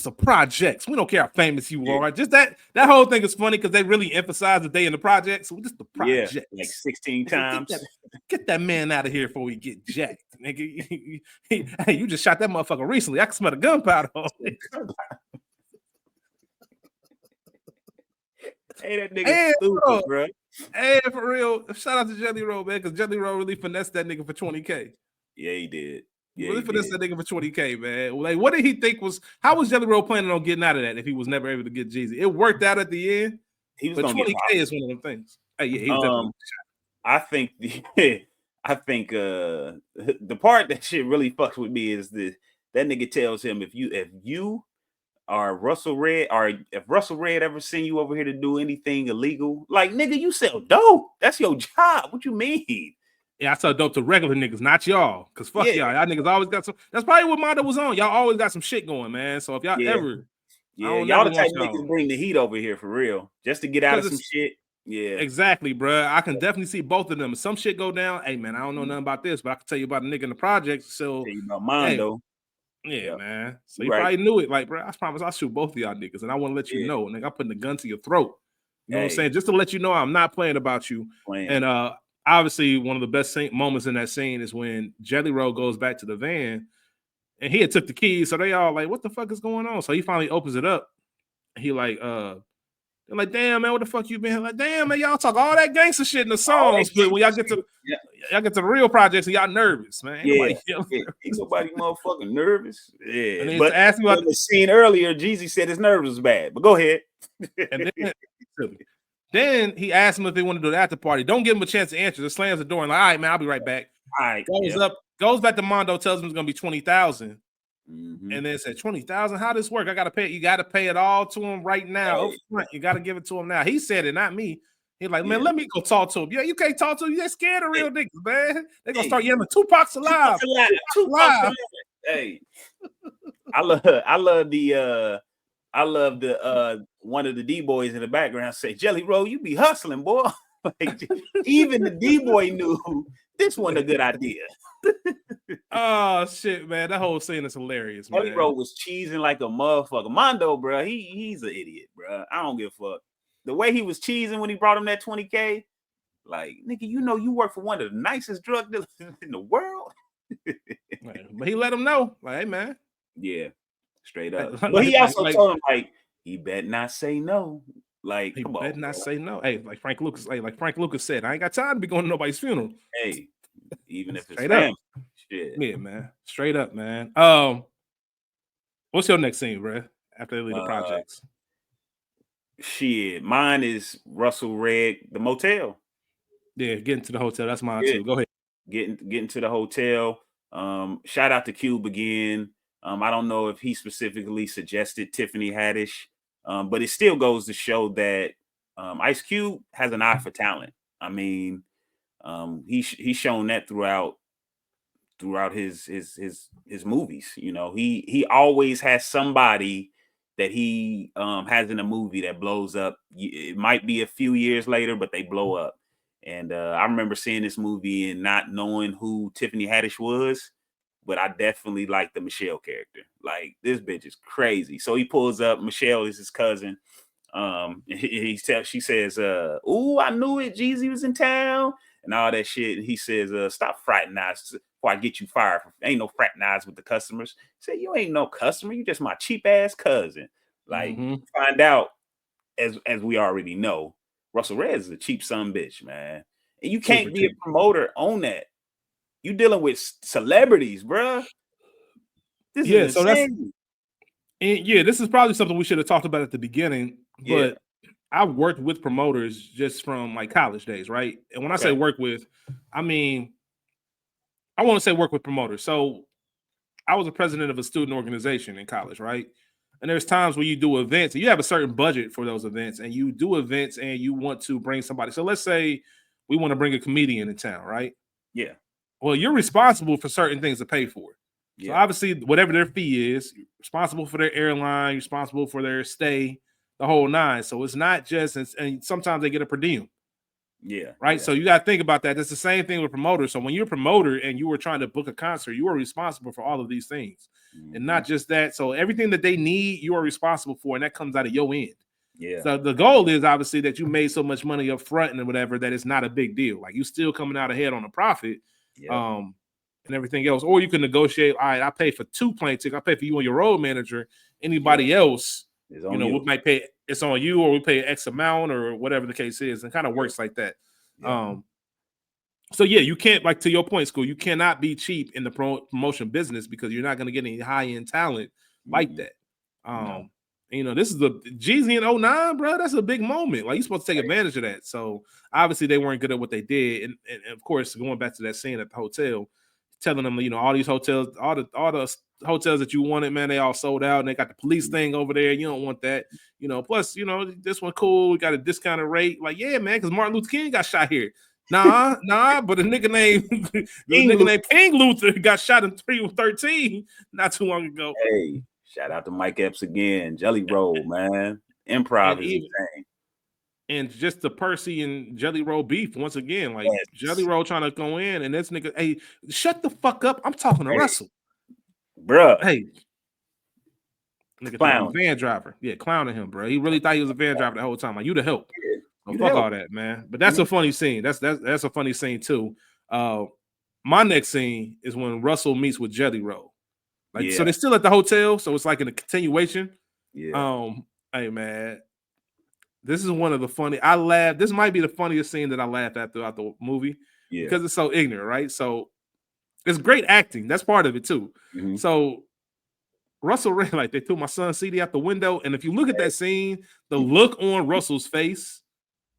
is a projects. We don't care how famous you are. Just that whole thing is funny because they really emphasize that they in the projects. So this the projects.
Yeah, like 16 times.
Get that man out of here before we get jacked, nigga. Hey, you just shot that motherfucker recently. I can smell the gunpowder on it.
Hey, that nigga stupid, bro.
Hey, for real. Shout out to Jelly Roll, man, because Jelly Roll really finessed that nigga for $20K.
Yeah, he did.
Yeah, really finessed that nigga for $20K, man. Like, what did he think was? How was Jelly Roll planning on getting out of that if he was never able to get Jeezy? It worked out at the end.
He was
but
$20K
is one of them things. Hey, yeah, he was definitely.
I think the part that shit really fucks with me is that nigga tells him if you are Russell Red, or if Russell Red ever send you over here to do anything illegal, like, nigga, you sell dope. That's your job. What you mean?
Yeah, I sell dope to regular niggas, not y'all. Cause fuck y'all. Y'all niggas always got some. That's probably what Mondo was on. Y'all always got some shit going, man. So if y'all ever,
y'all the type of niggas bring the heat over here for real, just to get out of some shit. Yeah,
exactly, bro. I can definitely see both of them. If some shit go down, hey man, I don't know nothing about this, but I can tell you about a nigga in the project. So
tell you about Mondo.
Yeah, man. So he probably knew it. Like, bro, I promise I'll shoot both of y'all niggas, and I want to let you know, nigga, I'm putting the gun to your throat. You know what I'm saying? Just to let you know I'm not playing about you. And obviously, one of the best moments in that scene is when Jelly Roll goes back to the van, and he had took the keys, so they all like, what the fuck is going on? So he finally opens it up. And he like, they're like, damn, man, what the fuck you been? Like, damn, man, y'all talk all that gangster shit in the songs, but when y'all get to the real projects, and y'all nervous, man.
Ain't nobody motherfucking nervous. Yeah,
and
but
ask me about
the scene earlier, Jeezy said his nerves was bad. But go ahead.
And then he asked him if they want to do the after party. Don't give him a chance to answer. Just slams the door and like, all right, man, I'll be right back.
All right,
goes back to Mondo, tells him it's gonna be 20,000. And then said 20,000. How this work? I gotta pay it. You gotta pay it all to him right now. You gotta give it to him now. He said it, not me. He's like, man, let me go talk to him. Yeah, you can't talk to him. They're scared of real niggas, man. They're gonna start yelling, Tupac's alive.
Tupac's alive. Hey, I love the one of the D-boys in the background say, Jelly Roll, you be hustling, boy. Like, even the D-boy knew this wasn't a good idea.
Oh shit, man! That whole scene is hilarious.
Jelly Roll was cheesing like a motherfucker. Mondo, bro, he's an idiot, bro. I don't give a fuck. The way he was cheesing when he brought him that 20K, like, nigga, you know you work for one of the nicest drug dealers in the world.
But he let him know, like, hey, man.
Yeah, straight up. But he also told him, like, he better not say no. Like,
he better not say no. Hey, like Frank Lucas said, I ain't got time to be going to nobody's funeral.
Hey, even if it's
family.
Shit.
Yeah, man. Straight up, man. What's your next scene, bro? After they leave the projects.
Shit, mine is Russell Red, the motel.
Yeah, getting to the hotel. That's mine too. Go ahead.
Getting to the hotel. Shout out to Cube again. I don't know if he specifically suggested Tiffany Haddish, but it still goes to show that Ice Cube has an eye for talent. I mean, he's shown that throughout his movies. You know, he always has somebody that he has in a movie that blows up. It might be a few years later, but they blow up. And I remember seeing this movie and not knowing who Tiffany Haddish was, but I definitely like the Michelle character. Like, this bitch is crazy. So he pulls up. Michelle is his cousin. She says, "Ooh, I knew it. Jeezy was in town and all that shit." And he says, "Stop fraternizing before I get you fired. Ain't no fraternize with the customers." He said, "You ain't no customer. You just my cheap ass cousin." Like, find out, as we already know, Russell Reyes is a cheap son bitch, man. And you can't be a promoter on that. You dealing with celebrities, bruh. This is insane.
This is probably something we should have talked about at the beginning, but I've worked with promoters just from like college days, right? And when I say work with, I mean, I want to say work with promoters. So I was a president of a student organization in college, right? And there's times where you do events and you have a certain budget for those events, and you do events and you want to bring somebody. So let's say we want to bring a comedian in town, right?
Yeah.
Well, you're responsible for certain things to pay for. So obviously, whatever their fee is, you're responsible for their airline, you're responsible for their stay, the whole nine. So it's not just, and sometimes they get a per diem.
Yeah.
Right. Yeah. So you got to think about that. It's the same thing with promoters. So when you're a promoter and you were trying to book a concert, you are responsible for all of these things, and not just that. So everything that they need, you are responsible for, and that comes out of your end.
Yeah.
So the goal is obviously that you made so much money up front and whatever that it's not a big deal. Like, you still coming out ahead on a profit, and everything else. Or you can negotiate. All right, I pay for 2 plane tickets. I pay for you and your road manager. Anybody else, we might pay. It's on you, or we pay X amount, or whatever the case is. And kind of works like that. So you can't, like, to your point, School, you cannot be cheap in the promotion business, because you're not going to get any high-end talent like that. This is the Jeezy in 09, bro. That's a big moment. Like, you're supposed to take advantage of that. So obviously they weren't good at what they did. And of course, going back to that scene at the hotel, telling them, all these hotels, all the hotels that you wanted, man, they all sold out, and they got the police thing over there. You don't want that. Plus, this one cool. We got a discounted rate. Like, yeah, man, because Martin Luther King got shot here. Nah, but a nigga named King Luther got shot in 313 not too long ago.
Hey, shout out to Mike Epps again. Jelly Roll, man. Improv is insane.
And just the Percy and Jelly Roll beef once again. Like, Jelly Roll trying to go in, and this nigga, hey, shut the fuck up. I'm talking to Russell.
Bruh.
Hey. Nigga, clown. Van driver. Yeah, clowning him, bro. He really thought he was a van driver the whole time. Like, you the help. So fuck all that, man. But that's a funny scene. That's a funny scene too. My next scene is when Russell meets with Jelly Roll. Like, so they're still at the hotel, so it's like in a continuation.
Yeah.
Hey, man. This is one of the funny. I laughed. This might be the funniest scene that I laughed at throughout the movie, because it's so ignorant, right? So it's great acting. That's part of it too. So Russell Ray, like, they threw my son's CD out the window, and if you look at that scene, the look on Russell's face,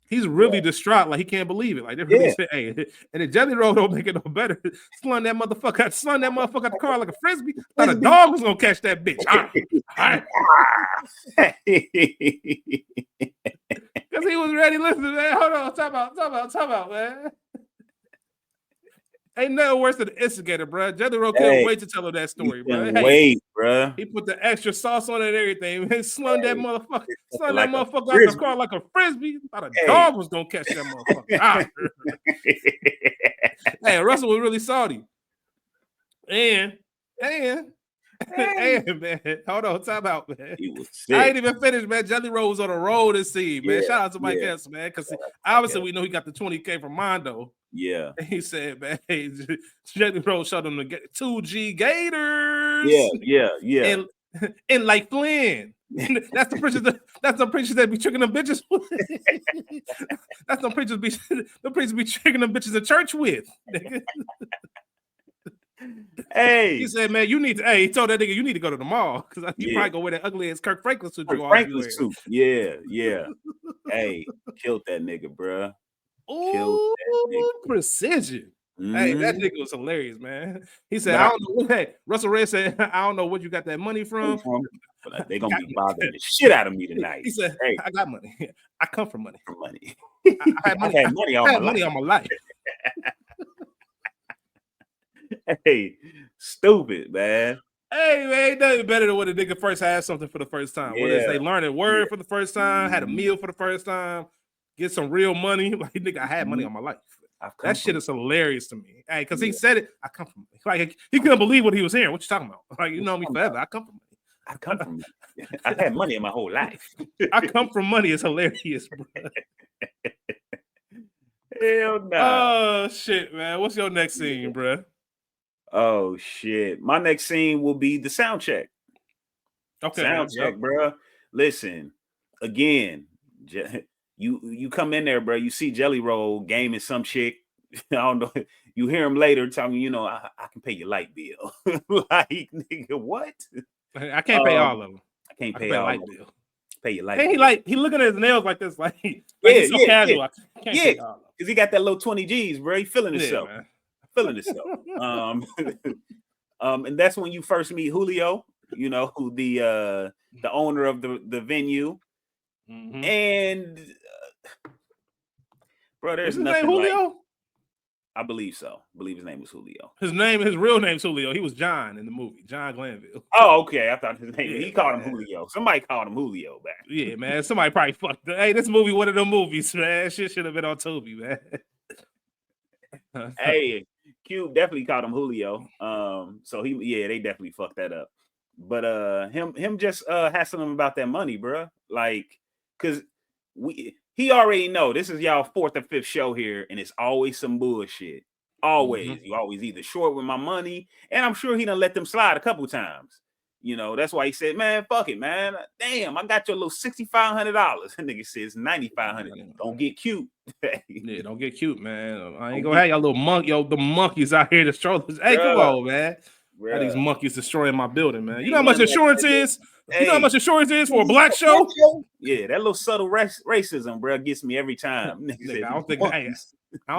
he's really distraught, like he can't believe it. Like, they're really saying, hey, and the Jelly Roll don't make it no better. Slung that motherfucker out the car like a frisbee. Thought a dog was gonna catch that bitch. Because he was ready. Listen, man. Hold on. Talk about, man. Ain't nothing worse than the instigator, bro. Jelly Roll couldn't wait to tell him that story, bro.
Wait, bro.
He put the extra sauce on it and everything. He slung that motherfucker. Slung that motherfucker out the car like a frisbee. Thought a dog was gonna catch that motherfucker. Hey, Russell was really salty. And man, hold on, time out, man.
He was sick.
I ain't even finished, man. Jelly Roll was on the road this scene, man. Shout out to Mike Epps, man, because obviously we know he got the 20K from Mondo.
Yeah.
And he said, man, hey, Janky Promoters showed him the 2G Gators.
Yeah.
And like Flynn. That's the preachers. That's the preachers that be tricking them bitches with. That's the preachers be tricking them bitches at church with.
Hey,
he said, man, you need to. Hey, he told that nigga, you need to go to the mall, because you probably go wear that ugly ass Kirk Franklin suit.
Yeah. Hey, killed that nigga, bro.
Ooh, precision. Hey, that nigga was hilarious, man. He said, I don't know what. Hey, Russell Ray said, I don't know where you got that money from.
But they gonna be bothering the shit out of me tonight.
He said, hey, I got money. I come from money.
I had money
all my life.
Hey, stupid, man.
Hey, man, ain't nothing better than when a nigga first had something for the first time. Whether it's they learned a word for the first time, had a meal for the first time, get some real money. Like, nigga, I had money all my life. That shit is hilarious to me. Hey, because he said it. I come from like he couldn't believe what he was hearing. What you talking about? Like you know me forever. I come from money.
I come from money. I've had money in my whole life.
I come from money. It's hilarious, bro.
Hell no.
Oh shit, man. What's your next scene, bro?
Oh shit. My next scene will be the sound check.
Okay,
sound check, bro. Listen, again, you come in there, bro. You see Jelly Roll gaming some chick. I don't know. You hear him later telling you, I can pay your light bill. Like, nigga, what?
I can't pay all of them.
I can't pay all light bill. Pay your light bill.
He looking at his nails like this, like he's so casual. I can't pay all of them.
Because he got that little 20 G's, bro. He feeling himself.
Man.
Feeling himself. And that's when you first meet Julio, who the owner of the venue.
Mm-hmm.
And bro, there's nothing
his name Julio?
I believe so. I believe his name was Julio.
His real name's Julio. He was John in the movie, John Glanville.
Oh, okay. I thought his name. He called him Julio. Somebody called him Julio back.
Yeah, man. Somebody probably fucked. Hey, this movie, one of them movies, man. Shit should have been on Tubi, man.
Hey, Cube definitely called him Julio. So they definitely fucked that up. But him just hassling him about that money, bro. Like, cause he already know this is y'all 4th or 5th show here, and it's always some bullshit. Always. Mm-hmm. You always either short with my money, and I'm sure he done let them slide a couple times. That's why he said, man, fuck it, man. Damn, I got your little $6,500. And nigga says $9,500. Don't get cute.
Yeah, don't get cute, man. I ain't gonna have y'all little the monkeys out here destroying. Hey, come on, man. How these monkeys destroying my building, man. You know how much insurance is? You know how much insurance is for a black show?
Yeah, that little subtle racism, bro, gets me every time.
Nigga, I don't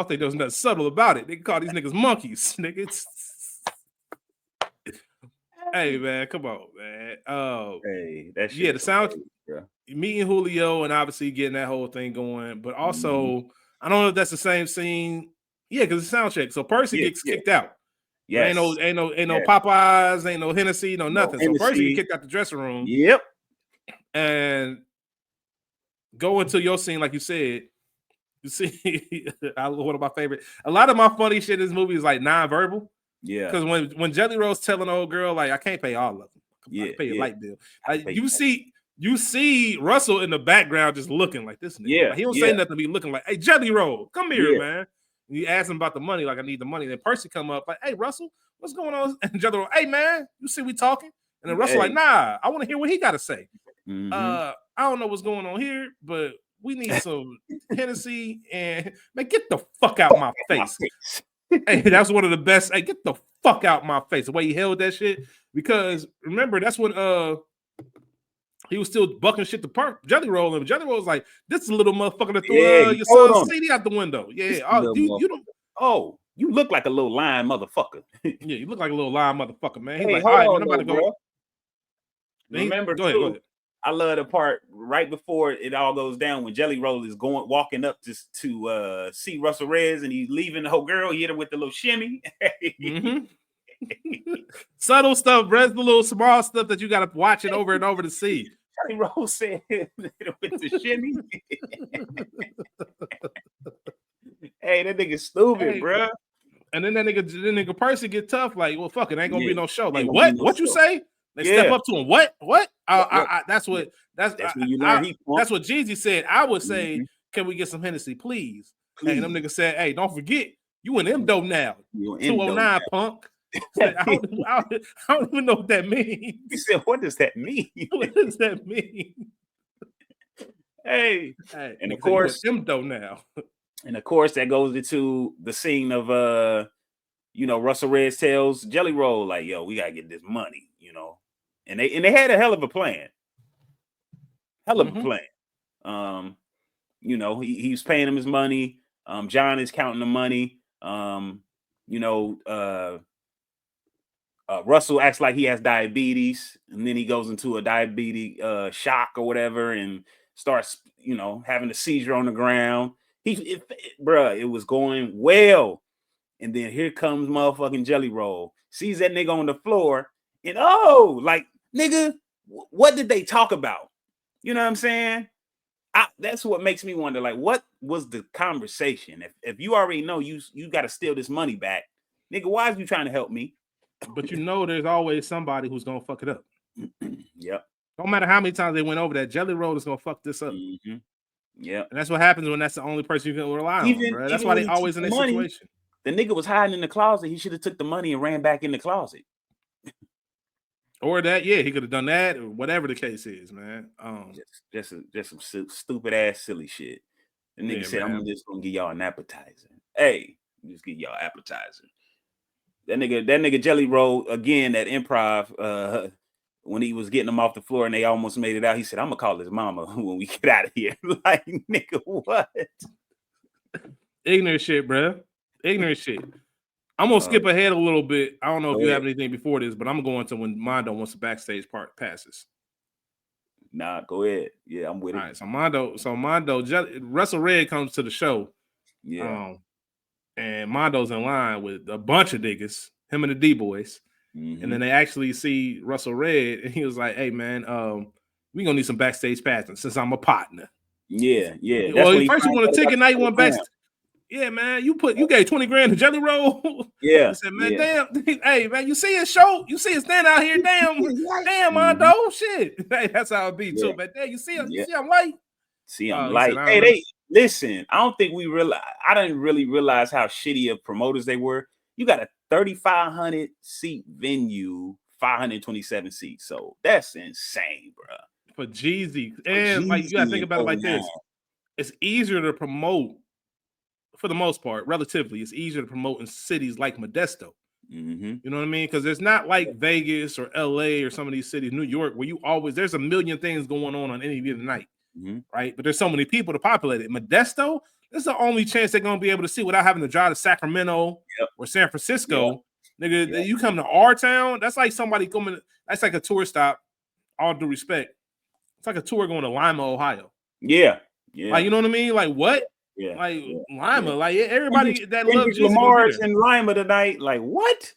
think there's nothing subtle about it. They can call these niggas monkeys, niggas. Hey, man, come on, man.
Hey, that shit.
Yeah, the sound, meeting Julio and obviously getting that whole thing going, but also I don't know if that's the same scene. Yeah, because it's sound check. So Percy gets kicked out. Yeah, ain't no Popeyes, ain't no Hennessy, no nothing. So Percy get kicked out the dressing room.
Yep.
And go into your scene, like you said. You see, one of my favorite. A lot of my funny shit in this movie is like non-verbal.
Yeah.
Because when Jelly Roll's telling old girl, like, I can't pay all of them. I can pay your light bill. You see Russell in the background just looking like this nigga.
Yeah.
Like, he don't say nothing to me looking like, hey, Jelly Roll, come here, man. And you ask him about the money, like I need the money. Then Percy come up like, hey, Russell, what's going on? And Jelly Roll, hey, man, you see we talking? And then Russell like, nah, I want to hear what he got to say.
Mm-hmm.
I don't know what's going on here, but we need some Hennessy and man, get the fuck out my face. Hey, that's one of the best. Hey, get the fuck out my face. The way he held that shit. Because remember, that's when he was still bucking shit to Jelly Roll. And Jelly Roll was like, this is a little motherfucker that threw your son's CD out the window. Yeah.
You look like a little lying motherfucker.
Yeah, you look like a little lying motherfucker, man. He's
hey,
like, all right, man, I'm about to go.
Bro. Remember,
go ahead.
I love the part right before it all goes down when Jelly Roll is walking up to see Russell Reyes and he's leaving the whole girl. He hit her with the little shimmy.
Mm-hmm. Subtle stuff, bro. It's the little small stuff that you got to watch it over and over to see.
Jelly Roll said with the shimmy. Hey, that nigga stupid, bro.
And then that nigga Percy get tough. Like, well, fuck it, ain't gonna be no show. Like, what? What you say? They step up to him. What? That's what Jeezy said. I would say, can we get some Hennessy, please? And them niggas said, hey, don't forget, you an Endo now. 209 punk. I don't even know what that means.
He said, what does that mean?
What does that mean?
Hey. And of course,
Endo now.
And of course, that goes into the scene of Russell Reyes tells Jelly Roll, like, yo, we gotta get this money, And they had a hell of a plan. Hell of a plan. He was paying him his money. John is counting the money. Russell acts like he has diabetes, and then he goes into a diabetes shock or whatever, and starts, having a seizure on the ground. It was going well. And then here comes motherfucking Jelly Roll, sees that nigga on the floor, and nigga, what did they talk about? You know what I'm saying? That's what makes me wonder, like, what was the conversation? If you already know you got to steal this money back, nigga, why is you trying to help me?
But there's always somebody who's gonna fuck it up.
Yep.
No matter how many times they went over that, Jelly Roll is gonna fuck this up.
Yep.
And that's what happens when that's the only person you can rely on, bro. That's why they always in this situation.
The nigga was hiding in the closet. He should have took the money and ran back in the closet.
Or that, he could have done that, or whatever the case is, man.
Just some stupid ass silly shit. The nigga said, man, I'm just gonna give y'all an appetizer. Hey, just give y'all appetizer. That nigga Jelly Roll again at improv. When he was getting them off the floor and they almost made it out, he said, I'm gonna call his mama when we get out of here. Like, nigga, what?
Ignorant shit, bro. Ignorant shit. I'm gonna skip ahead a little bit. I don't know if you have anything before this, but I'm going to when Mondo wants the backstage part passes.
Nah, go ahead. Yeah, I'm with it.
All right, so Mondo, Russell Red comes to the show.
Yeah.
And Mondo's in line with a bunch of niggas, him and the D-Boys. And then they actually see Russell Red, and he was like, "Hey, man, we gonna need some backstage passing since I'm a partner."
Yeah.
Well, first you want a ticket, now you want backstage. Yeah, man, you gave 20 grand to Jelly Roll.
Yeah.
I said, man, damn, hey, man, you see his show? You see his stand out here? Damn, Mondo, shit. Hey, that's how it be too, man. Damn, you see him? You see I'm light?
See, I'm light. Hey, listen. I don't think I didn't really realize how shitty of promoters they were. You got a 3,500 seat venue, 527 seats. So that's insane, bro.
For Jeezy. And like you gotta think about it like this. It's easier to promote, for the most part, relatively. It's easier to promote in cities like Modesto. You know what I mean? Because it's not like Vegas or LA or some of these cities, New York, where there's a million things going on any given night. Right? But there's so many people to populate it. Modesto, this is the only chance they're gonna be able to see without having to drive to Sacramento or San Francisco. Nigga, you come to our town, that's like somebody coming, that's like a tour stop, all due respect. It's like a tour going to Lima, Ohio.
Yeah.
Like, you know what I mean? Like, what? Lima, like everybody that loves
Lamar's in Lima tonight. Like, what?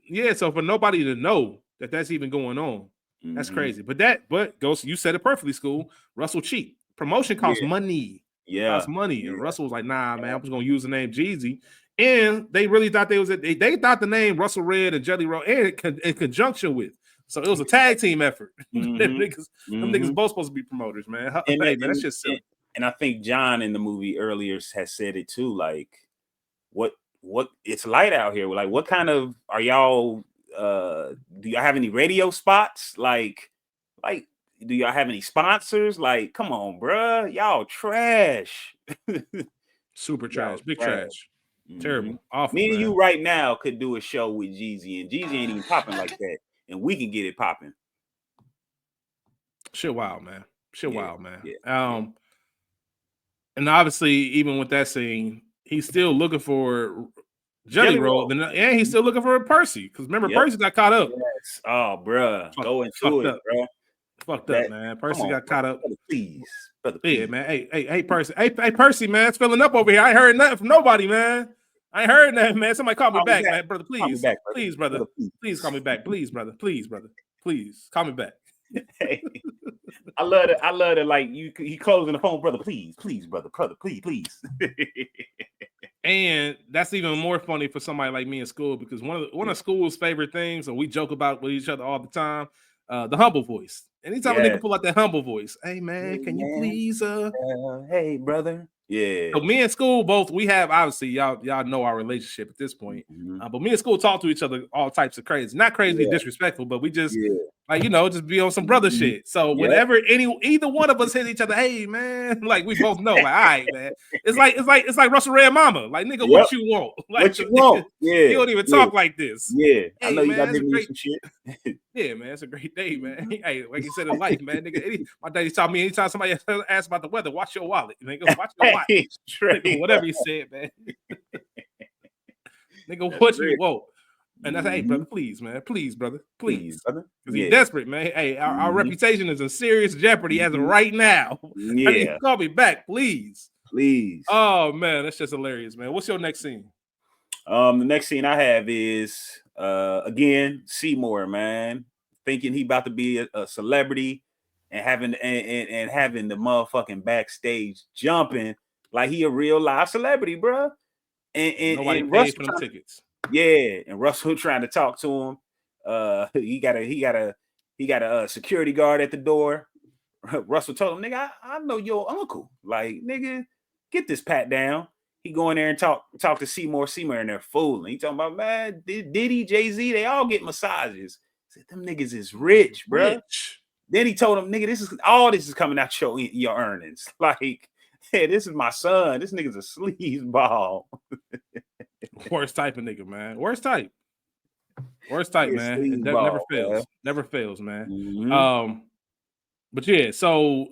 Yeah, so for nobody to know that that's even going on, that's crazy. But Ghost, you said it perfectly, School. Russell cheap. Promotion costs money. Costs money. And Russell was like, nah, man, I was gonna use the name Jeezy. And they really thought they thought the name Russell Red and Jelly Roll in conjunction with. So it was a tag team effort. Them niggas both supposed to be promoters, man. Man, that's just silly.
And I think John in the movie earlier has said it too. Like, what it's light out here. Like, what kind of are y'all? Do y'all have any radio spots? Like, do y'all have any sponsors? Like, come on, bruh, y'all trash.
Super trash, big trash. Terrible, awful.
Me and you right now could do a show with Jeezy, and Jeezy ain't even popping like that, and we can get it popping.
Shit, wild, man. Wild, man. And obviously, even with that scene, he's still looking for Jelly Roll, and he's still looking for Percy. Because remember, Percy got caught up.
Yes. Oh, bruh, go into it, bro.
Fucked up, man. Percy got caught up.
Please. Brother,
yeah, man. Hey, Percy. Hey, Percy, man. It's filling up over here. I ain't heard nothing from nobody, man. I ain't heard nothing, man. Somebody call me back, man. Brother, please. Back, brother. Please, brother. Please call me back. Please, brother. Please, brother. Please call me back.
Hey, I love it. Like he closing the phone, brother. Please, brother, please.
And that's even more funny for somebody like me in school, because one of school's favorite things, and we joke about with each other all the time, the humble voice. Anytime a nigga pull out that humble voice, hey man, can you please
hey brother. Yeah.
So me and School both, we have, obviously y'all know our relationship at this point. But me and School talk to each other all types of crazy. Not crazy, disrespectful, but we just like, just be on some brother shit. So whenever either one of us hit each other, hey man, like we both know, like, all right, man. It's like Russell Red Mama. Like, nigga, what you want? Like,
what you want?
You don't even talk like this.
Yeah.
Hey,
I know you
man,
got to do some shit.
Yeah, man, it's a great day, man. Hey, like you said in life, man. Nigga, my daddy taught me anytime somebody asks about the weather, watch your wallet. Nigga, watch your wallet. Nigga, whatever you said, man. Nigga, what you want? And that's, hey, brother, please, man. Please, brother. Please. Because he's desperate, man. Hey, our reputation is in serious jeopardy as of right now.
Yeah.
I need to call me back, please.
Please.
Oh, man, that's just hilarious, man. What's your next scene?
The next scene I have is, again, Seymour, man. Thinking he about to be a celebrity. and having the motherfucking backstage jumping like he a real live celebrity, bro. And
nobody
and
paid
Russell
for them tickets.
Yeah, and Russell trying to talk to him. He got a security guard at the door. Russell told him, nigga, I know your uncle. Like, nigga, get this pat down. He go in there and talk to Seymour and they're fooling. He talking about, man, Diddy, Jay-Z, they all get massages. Said them niggas is rich, bro. Then he told him, nigga, this is coming out your earnings. Like, hey, this is my son. This nigga's a sleazeball.
Worst type of nigga, man. Worst type, man. It never fails. Man. Never fails, man.
Mm-hmm.
But yeah, so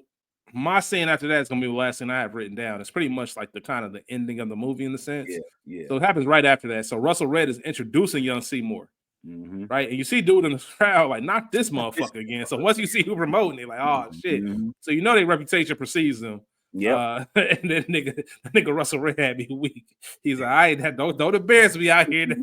my scene after that is gonna be the last thing I have written down. It's pretty much like the kind of the ending of the movie in the sense.
Yeah.
So it happens right after that. So Russell Red is introducing young Seymour.
Mm-hmm.
Right, and you see dude in the crowd like, not this motherfucker again. So once you see who promoting it, like, oh shit.
Mm-hmm.
So you know their reputation precedes them.
Yeah.
And then nigga Russell Red had me weak. He's like, I ain't had don't embarrass me out here.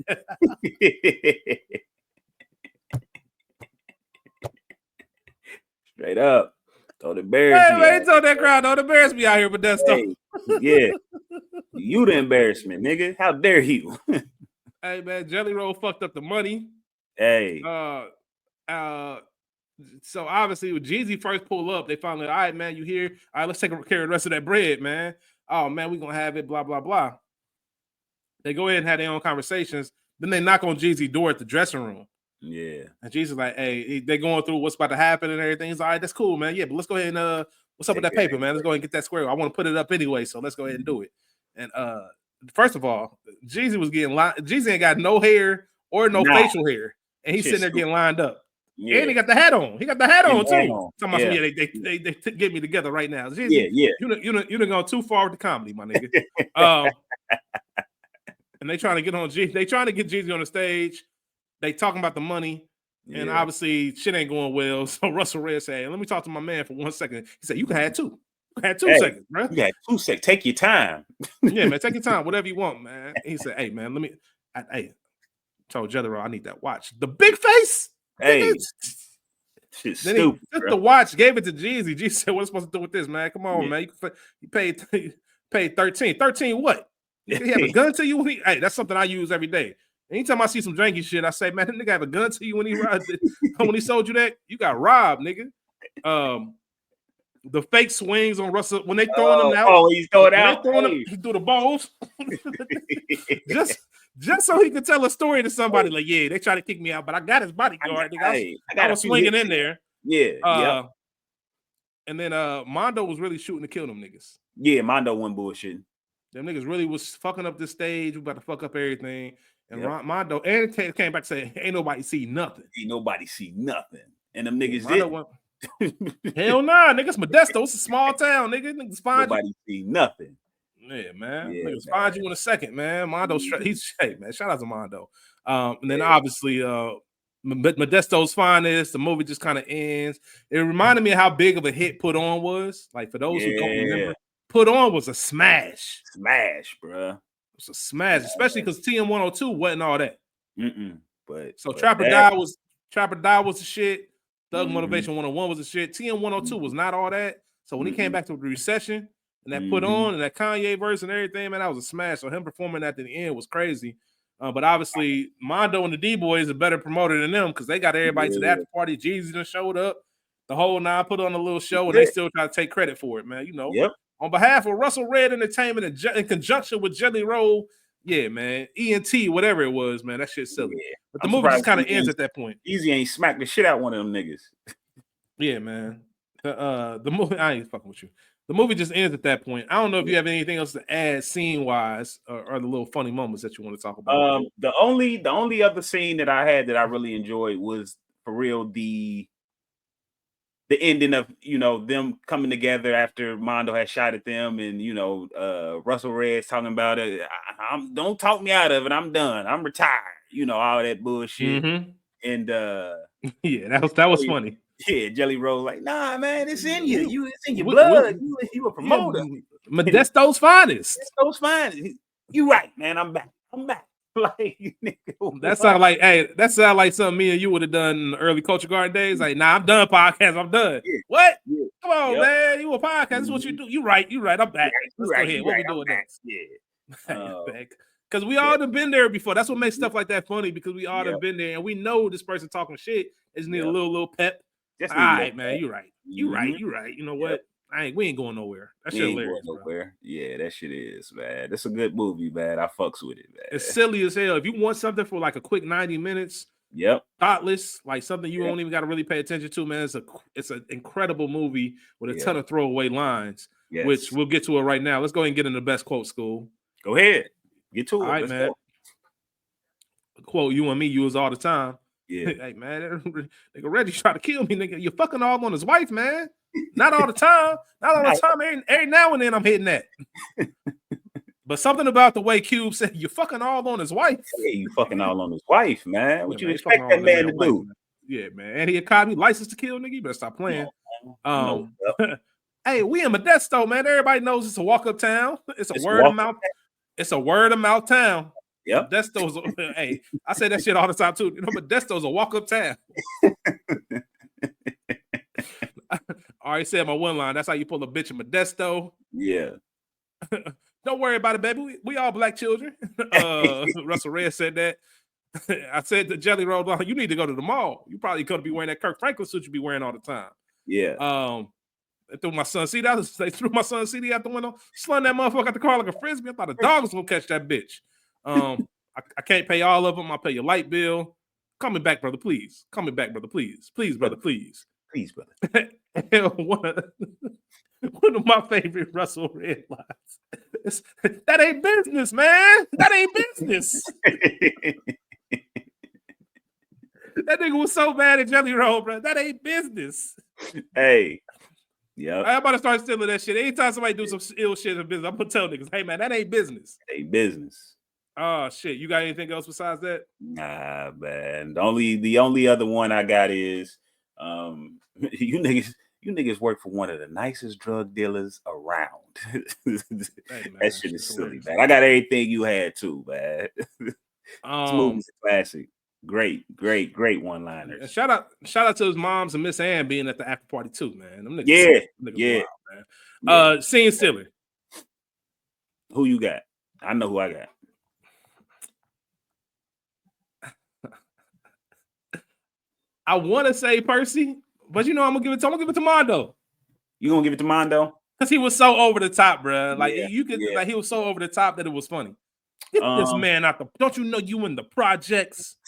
Straight up. Don't embarrass me.
Man, he told that crowd, don't embarrass me out here, but that's
hey, yeah. You the embarrassment, nigga. How dare you?
Hey man, Jelly Roll fucked up the money.
Hey.
So obviously when Jeezy first pulled up, they finally, all right, man, you here? All right, let's take care of the rest of that bread, man. Oh man, we gonna have it, blah, blah, blah. They go ahead and have their own conversations. Then they knock on Jeezy's door at the dressing room.
Yeah.
And Jeezy's like, hey, they going through what's about to happen and everything. He's like, all right, that's cool, man. Yeah, but let's go ahead and what's up with that paper, man? Let's go ahead and get that square. I want to put it up anyway, so let's go ahead and do it. And first of all, Jeezy was getting Jeezy ain't got no hair or no facial hair, and he's sitting there getting lined up. Yeah. And he got the hat on. He got the hat on too. Talking about they get me together right now. Jeezy, you done gone too far with the comedy, my nigga. And they trying to get on Jeezy. They trying to get Jeezy on the stage. They talking about the money, and obviously shit ain't going well. So Russell Red said, "Let me talk to my man for 1 second." He said, "You can have two. You had 2 seconds, bro.
You had 2 seconds. Take your time."
Yeah, man. Take your time. Whatever you want, man. He said, "Hey, man, let me." Told Jelly Roll, I need that watch. The big face.
Hey. Shit's
then
stupid,
he took the watch, gave it to Jeezy. Jeezy said, "What am I supposed to do with this, man? Come on, man. You paid 13. 13 what? He have a gun to you? Hey, that's something I use every day. Anytime I see some janky shit, I say, man, that nigga have a gun to you when he sold you that? You got robbed, nigga." The fake swings on Russell when they throwing him out.
Oh, he's throwing out.
He threw the balls just so he could tell a story to somebody. Like, yeah, they try to kick me out, but I got his bodyguard. I was swinging in there.
Yeah.
And then Mondo was really shooting to kill them niggas.
Yeah, Mondo won bullshit.
Them niggas really was fucking up the stage. We about to fuck up everything. And Mondo and came back saying, "Ain't nobody see nothing.
Ain't nobody see nothing." And them niggas
did. Hell nah, niggas. Modesto, it's a small town, nigga. Niggas find
nobody see nothing.
Yeah, man. Niggas find you in a second, man. Mondo, he's man. Shout out to Mondo. And then obviously, Modesto's finest. The movie just kind of ends. It reminded me of how big of a hit Put On was. Like for those who don't remember, Put On was a smash.
Smash, bro.
It was a smash, especially because TM102 wasn't all that.
But
Trapper Die was the shit. Thug Motivation 101 was the shit. TM102 was not all that. So when he came back to the recession and that Put On and that Kanye verse and everything, man, that was a smash. So him performing at the end was crazy. But obviously, Mondo and the D-Boys are better promoted than them because they got everybody to the after party. Jeezy done showed up. The whole nine put on a little show, and they still try to take credit for it, man. You know, on behalf of Russell Red Entertainment in conjunction with Jelly Roll, yeah, man, ENT, whatever it was, man, that shit's silly. Yeah. But the movie just kind of ends at that point.
Easy ain't smacked the shit out one of them niggas.
Yeah, man. The movie, I ain't fucking with you. The movie just ends at that point. I don't know if you have anything else to add scene-wise or the little funny moments that you want to talk about.
The only other scene that I had that I really enjoyed was for real the ending of, you know, them coming together after Mondo had shot at them, and you know, Russell Red's talking about it. Don't talk me out of it. I'm done. I'm retired. You know, all that bullshit. And
yeah, that was funny.
Yeah, Jelly Roll like, nah, man, it's in you. It's in your blood. You a promoter.
Modesto's finest.
Modesto's finest. You right, man. I'm back. like,
that sound like, hey, that sound like something me and you would have done in the early Culture Garden days. Like, nah, I'm done podcast. I'm done.
Yeah.
What?
Yeah.
Come on, man. You a podcast. This is what you do. You right. I'm back. Let's go ahead. What we doing next?
Yeah.
Because we all have been there before. That's what makes stuff like that funny, because we all have been there and we know this person talking shit is need a little pep. All right, man. You right. You right. You know what? We ain't going nowhere. That shit hilarious, bro.
Yeah, that shit is, man. That's a good movie, man. I fucks with it, man.
It's silly as hell. If you want something for like a quick 90 minutes, thoughtless, like something you don't even got to really pay attention to, man. It's an incredible movie with a ton of throwaway lines, which we'll get to it right now. Let's go ahead and get in the best quote, School.
Go ahead. Get to it.
All right, man. Go. Quote you and me use all the time.
Yeah.
Hey, man, nigga Reggie try to kill me, nigga. You're fucking all on his wife, man. Not all the time. Not all the time. Every now and then I'm hitting that. But something about the way Cube said, you're fucking all on his wife.
Yeah, you fucking all on his wife, man. What you expect that man to do?
Yeah, man. And he a cop, he licensed to kill, nigga. You better stop playing. Hey, we in Modesto, man. Everybody knows it's a walk-up town. It's a word of mouth. It's a word of mouth town.
Yep.
Modesto's hey, I say that shit all the time too. You know, Modesto's a walk-up town. I already said my one line. That's how you pull a bitch in Modesto.
Yeah.
Don't worry about it, baby. We all black children. Russell Red said that. I said to Jelly Roll, you need to go to the mall. You probably could be wearing that Kirk Franklin suit you be wearing all the time.
Yeah.
They threw my son's CD out. They threw my son's CD out the window, slung that motherfucker out the car like a frisbee. I thought the dog was gonna catch that bitch. I can't pay all of them. I'll pay your light bill. Call me back, brother, please. Call me back, brother, please. Please, brother, please.
Please, brother.
One of my favorite Russell Red lines. That ain't business, man. That ain't business. That nigga was so mad at Jelly Roll, bro. That ain't business.
Hey. Yeah.
I'm about to start stealing that shit. Anytime somebody do some ill shit in business, I'm gonna tell niggas, hey man, that ain't business.
Ain't business.
Oh shit. You got anything else besides that?
Nah, man. The only other one I got is you niggas work for one of the nicest drug dealers around. Hey, man, that shit is silly, man. I got everything you had too, man. This movie's a classic. Great one-liners.
Shout out to his moms and Miss Ann being at the after party too, man. Them niggas wild, man. Scene stealer.
Who you got? I know who I got.
I want to say Percy, but you know I'm gonna give it to Mondo.
You gonna give it to Mondo?
Because he was so over the top, bro. Like like he was so over the top that it was funny. Get this man out the. Don't you know you in the projects?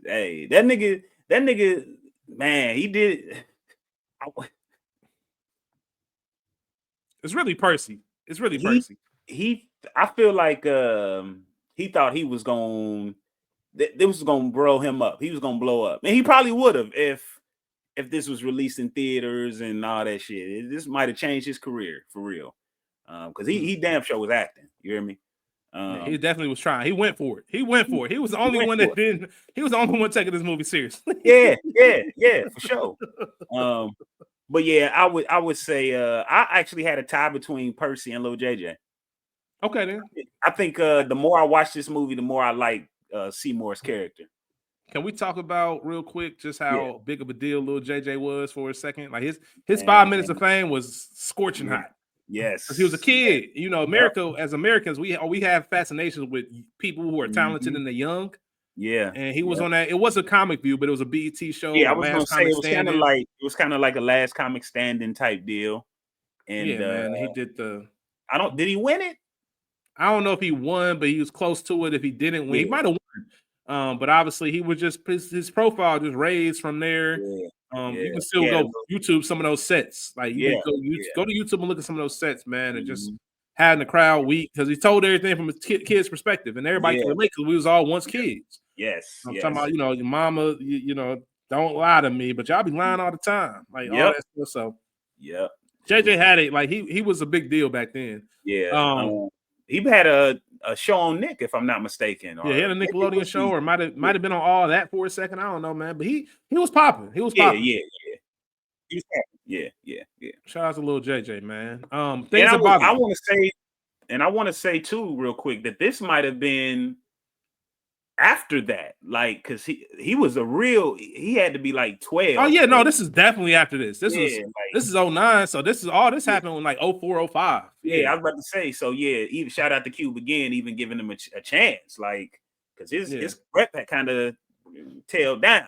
Hey, that nigga, man, he did.
It's really Percy. It's really Percy.
I feel like he thought he was going. This was gonna blow him up. He was gonna blow up, and he probably would have if this was released in theaters and all that shit. This might have changed his career for real. Because he damn sure was acting. You hear me?
He definitely was trying. He went for it. He was the only one that didn't. He was the only one taking this movie seriously.
yeah, for sure. But yeah, I would say I actually had a tie between Percy and Lil JJ.
Okay, then.
I think the more I watch this movie, the more I like Seymour's character.
Can we talk about real quick just how big of a deal Lil JJ was for a second? Like his 5 minutes of fame was scorching hot.
Yes,
because he was a kid. You know, America as Americans, we have fascinations with people who are talented and they're young.
Yeah,
and he was on that. It was a comic view, but it was a BET show.
Yeah, I was gonna say it was kind of like a Last Comic Standing type deal. And
man, he did the.
Did he win it?
I don't know if he won, but he was close to it. If he didn't win, he might have won. But obviously, he was just his profile just raised from there. You can still go YouTube some of those sets. Like you can go to YouTube and look at some of those sets, man, and just having the crowd weak because he told everything from his kid's perspective, and everybody can relate because we was all once kids.
Yes,
I'm talking about your mama. Don't lie to me, but y'all be lying all the time, like all that stuff. So JJ had it. Like he was a big deal back then.
Yeah. He had a show on Nick, if I'm not mistaken.
He had a Nickelodeon show, or might have been on All That for a second. I don't know, man. But he was popping. He was popping.
Yeah.
Shout out to Lil JJ, man.
I want to say too, real quick, that this might have been after that, like, because he was he had to be like 12.
Oh yeah, no, this is definitely after this. This is
like,
09, so this happened in like 04, 05.
Yeah, I was about to say. So yeah, even shout out to Cube again, even giving him a chance, like, because his rep had kind of tailed down.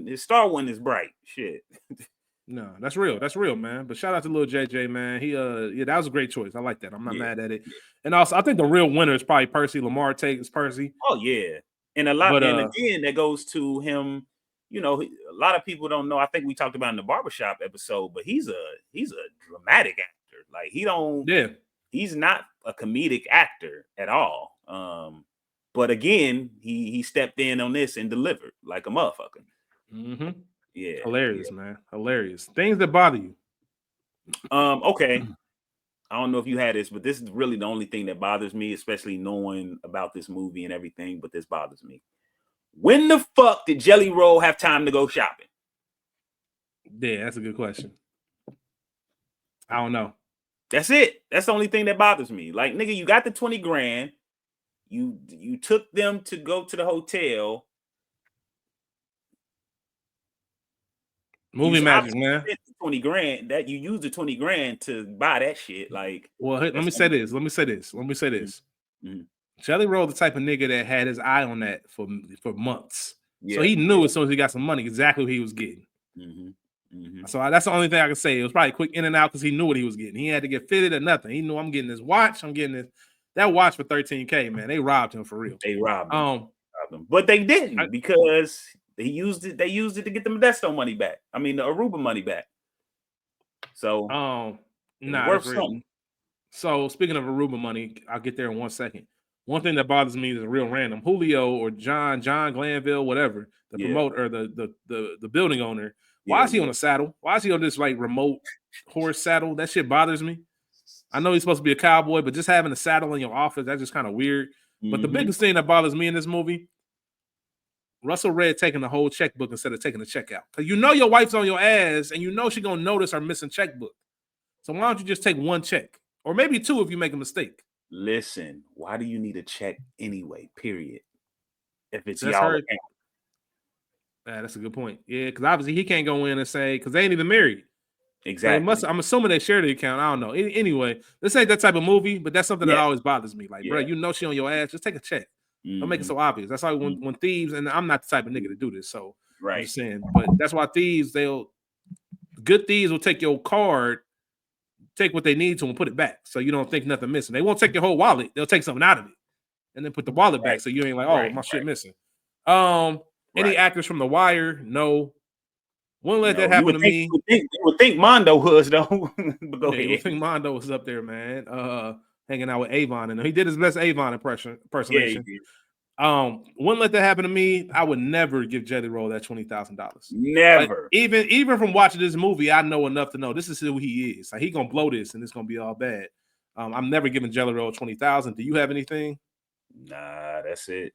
His star wasn't as bright. Shit.
No, that's real. That's real, man. But shout out to little JJ, man. He that was a great choice. I like that. I'm not mad at it. Yeah. And also, I think the real winner is probably Percy. Lamar takes Percy.
Oh yeah, and and again, that goes to him. You know, a lot of people don't know. I think we talked about in the barbershop episode, but he's a dramatic actor. Like he's not a comedic actor at all. But again, he stepped in on this and delivered like a motherfucker.
Mm-hmm. Yeah, hilarious, man. Hilarious. Things that bother you.
Okay. I don't know if you had this, but this is really the only thing that bothers me, especially knowing about this movie and everything. But this bothers me. When the fuck did Jelly Roll have time to go shopping?
Yeah, that's a good question. I don't know.
That's it. That's the only thing that bothers me. Like, nigga, you got the 20 grand. You took them to go to the hotel.
Movie magic, man.
20 grand. That you used the 20 grand to buy that shit. Like,
well, let me say this. Mm-hmm. Jelly Roll, the type of nigga that had his eye on that for months. Yeah. So he knew as soon as he got some money exactly what he was getting. Mm-hmm. Mm-hmm. So that's the only thing I can say. It was probably quick in and out because he knew what he was getting. He had to get fitted or nothing. He knew I'm getting this watch. I'm getting that watch for $13K, man. They robbed him for real.
They robbed him. But they didn't because they used it to get the Modesto money back. I mean, the Aruba money back. So worth something.
So speaking of Aruba money, I'll get there in 1 second. One thing that bothers me is real random. Julio or John Glanville, whatever, the promoter or the building owner. Why is he on a saddle? Why is he on this like remote horse saddle? That shit bothers me. I know he's supposed to be a cowboy, but just having a saddle in your office, that's just kind of weird. Mm-hmm. But the biggest thing that bothers me in this movie, Russell Red taking the whole checkbook instead of taking the check out. Because you know your wife's on your ass and you know she's going to notice her missing checkbook. So why don't you just take one check? Or maybe two if you make a mistake.
Listen, why do you need a check anyway, period? If it's y'all account.
Yeah, that's a good point. Yeah, because obviously he can't go in and say, because they ain't even married.
Exactly.
So I'm assuming they share the account. I don't know. Anyway, this ain't that type of movie, but that's something that always bothers me. Like, bro, you know she on your ass. Just take a check. Mm-hmm. Don't make it so obvious. That's why when thieves, and I'm not the type of nigga to do this, so I'm just saying. But that's why good thieves will take your card, take what they need to and put it back. So you don't think nothing missing. They won't take your whole wallet. They'll take something out of it and then put the wallet back. So you ain't like, oh, my shit missing. Any actors from The Wire? No. Wouldn't let that happen to me.
You would think Mondo was, though. But go ahead.
You would think Mondo was up there, man. Hanging out with Avon. And he did his best Avon impersonation.
Yeah, he did.
Wouldn't let that happen to me. I would never give Jelly Roll that $20,000.
Never.
Like, even from watching this movie, I know enough to know this is who he is. Like, he gonna blow this and it's gonna be all bad. I'm never giving Jelly Roll $20,000. Do you have anything?
Nah, that's it.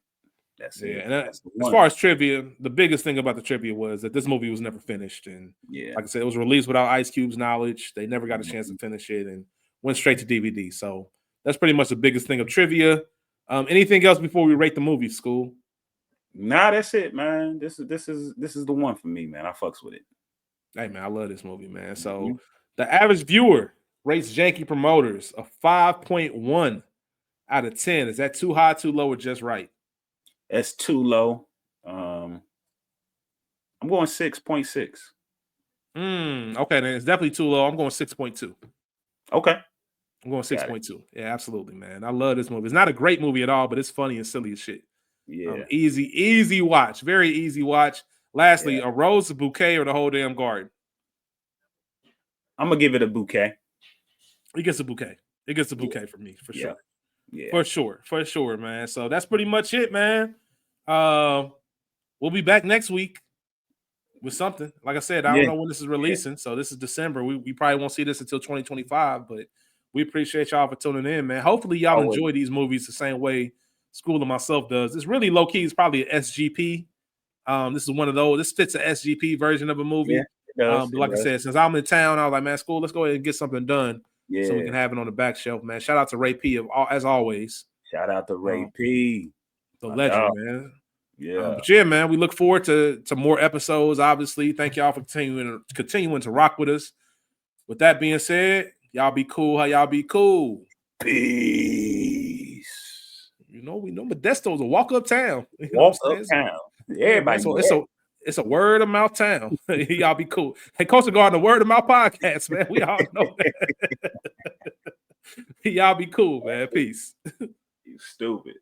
That's it.
And as far as trivia, the biggest thing about the trivia was that this movie was never finished. And like I said, it was released without Ice Cube's knowledge. They never got a chance to finish it and went straight to DVD. So that's pretty much the biggest thing of trivia. Anything else before we rate the movie, School?
Nah, that's it, man. This is the one for me, man. I fucks with it.
Hey, man, I love this movie, man. So the average viewer rates Janky Promoters a 5.1 out of 10. Is that too high, too low, or just right?
That's too low. I'm going 6.6.
Okay, then it's definitely too low. I'm going 6.2.
Okay.
I'm going 6.2. Yeah, absolutely, man. I love this movie. It's not a great movie at all, but it's funny and silly as shit.
Yeah.
Easy watch. Very easy watch. Lastly, a rose, a bouquet, or the whole damn garden?
I'm going to give it a bouquet.
It gets a bouquet. It gets a bouquet for me, for sure.
Yeah.
For sure, man. So that's pretty much it, man. We'll be back next week with something. Like I said, I don't know when this is releasing. So this is December. We probably won't see this until 2025, but we appreciate y'all for tuning in, man. Hopefully y'all enjoy these movies the same way School and myself does. It's really low key. It's probably an SGP. This is one of those. This fits an SGP version of a movie. Yeah, but like I said, since I'm in town, I was like, man, School, let's go ahead and get something done. Yeah. So we can have it on the back shelf, man. Shout out to Ray P as always.
Shout out to Ray P.
The legend, man.
Yeah.
But yeah, man, we look forward to more episodes. Obviously, thank y'all for continuing to rock with us. With that being said, y'all be cool. How y'all be cool?
Peace.
You know, we know Modesto's a walk uptown.
Walk uptown. Everybody.
It's a word of mouth town. Y'all be cool. Hey, Culture Garden, a word of mouth podcast, man. We all know that. Y'all be cool, man. Peace.
You stupid.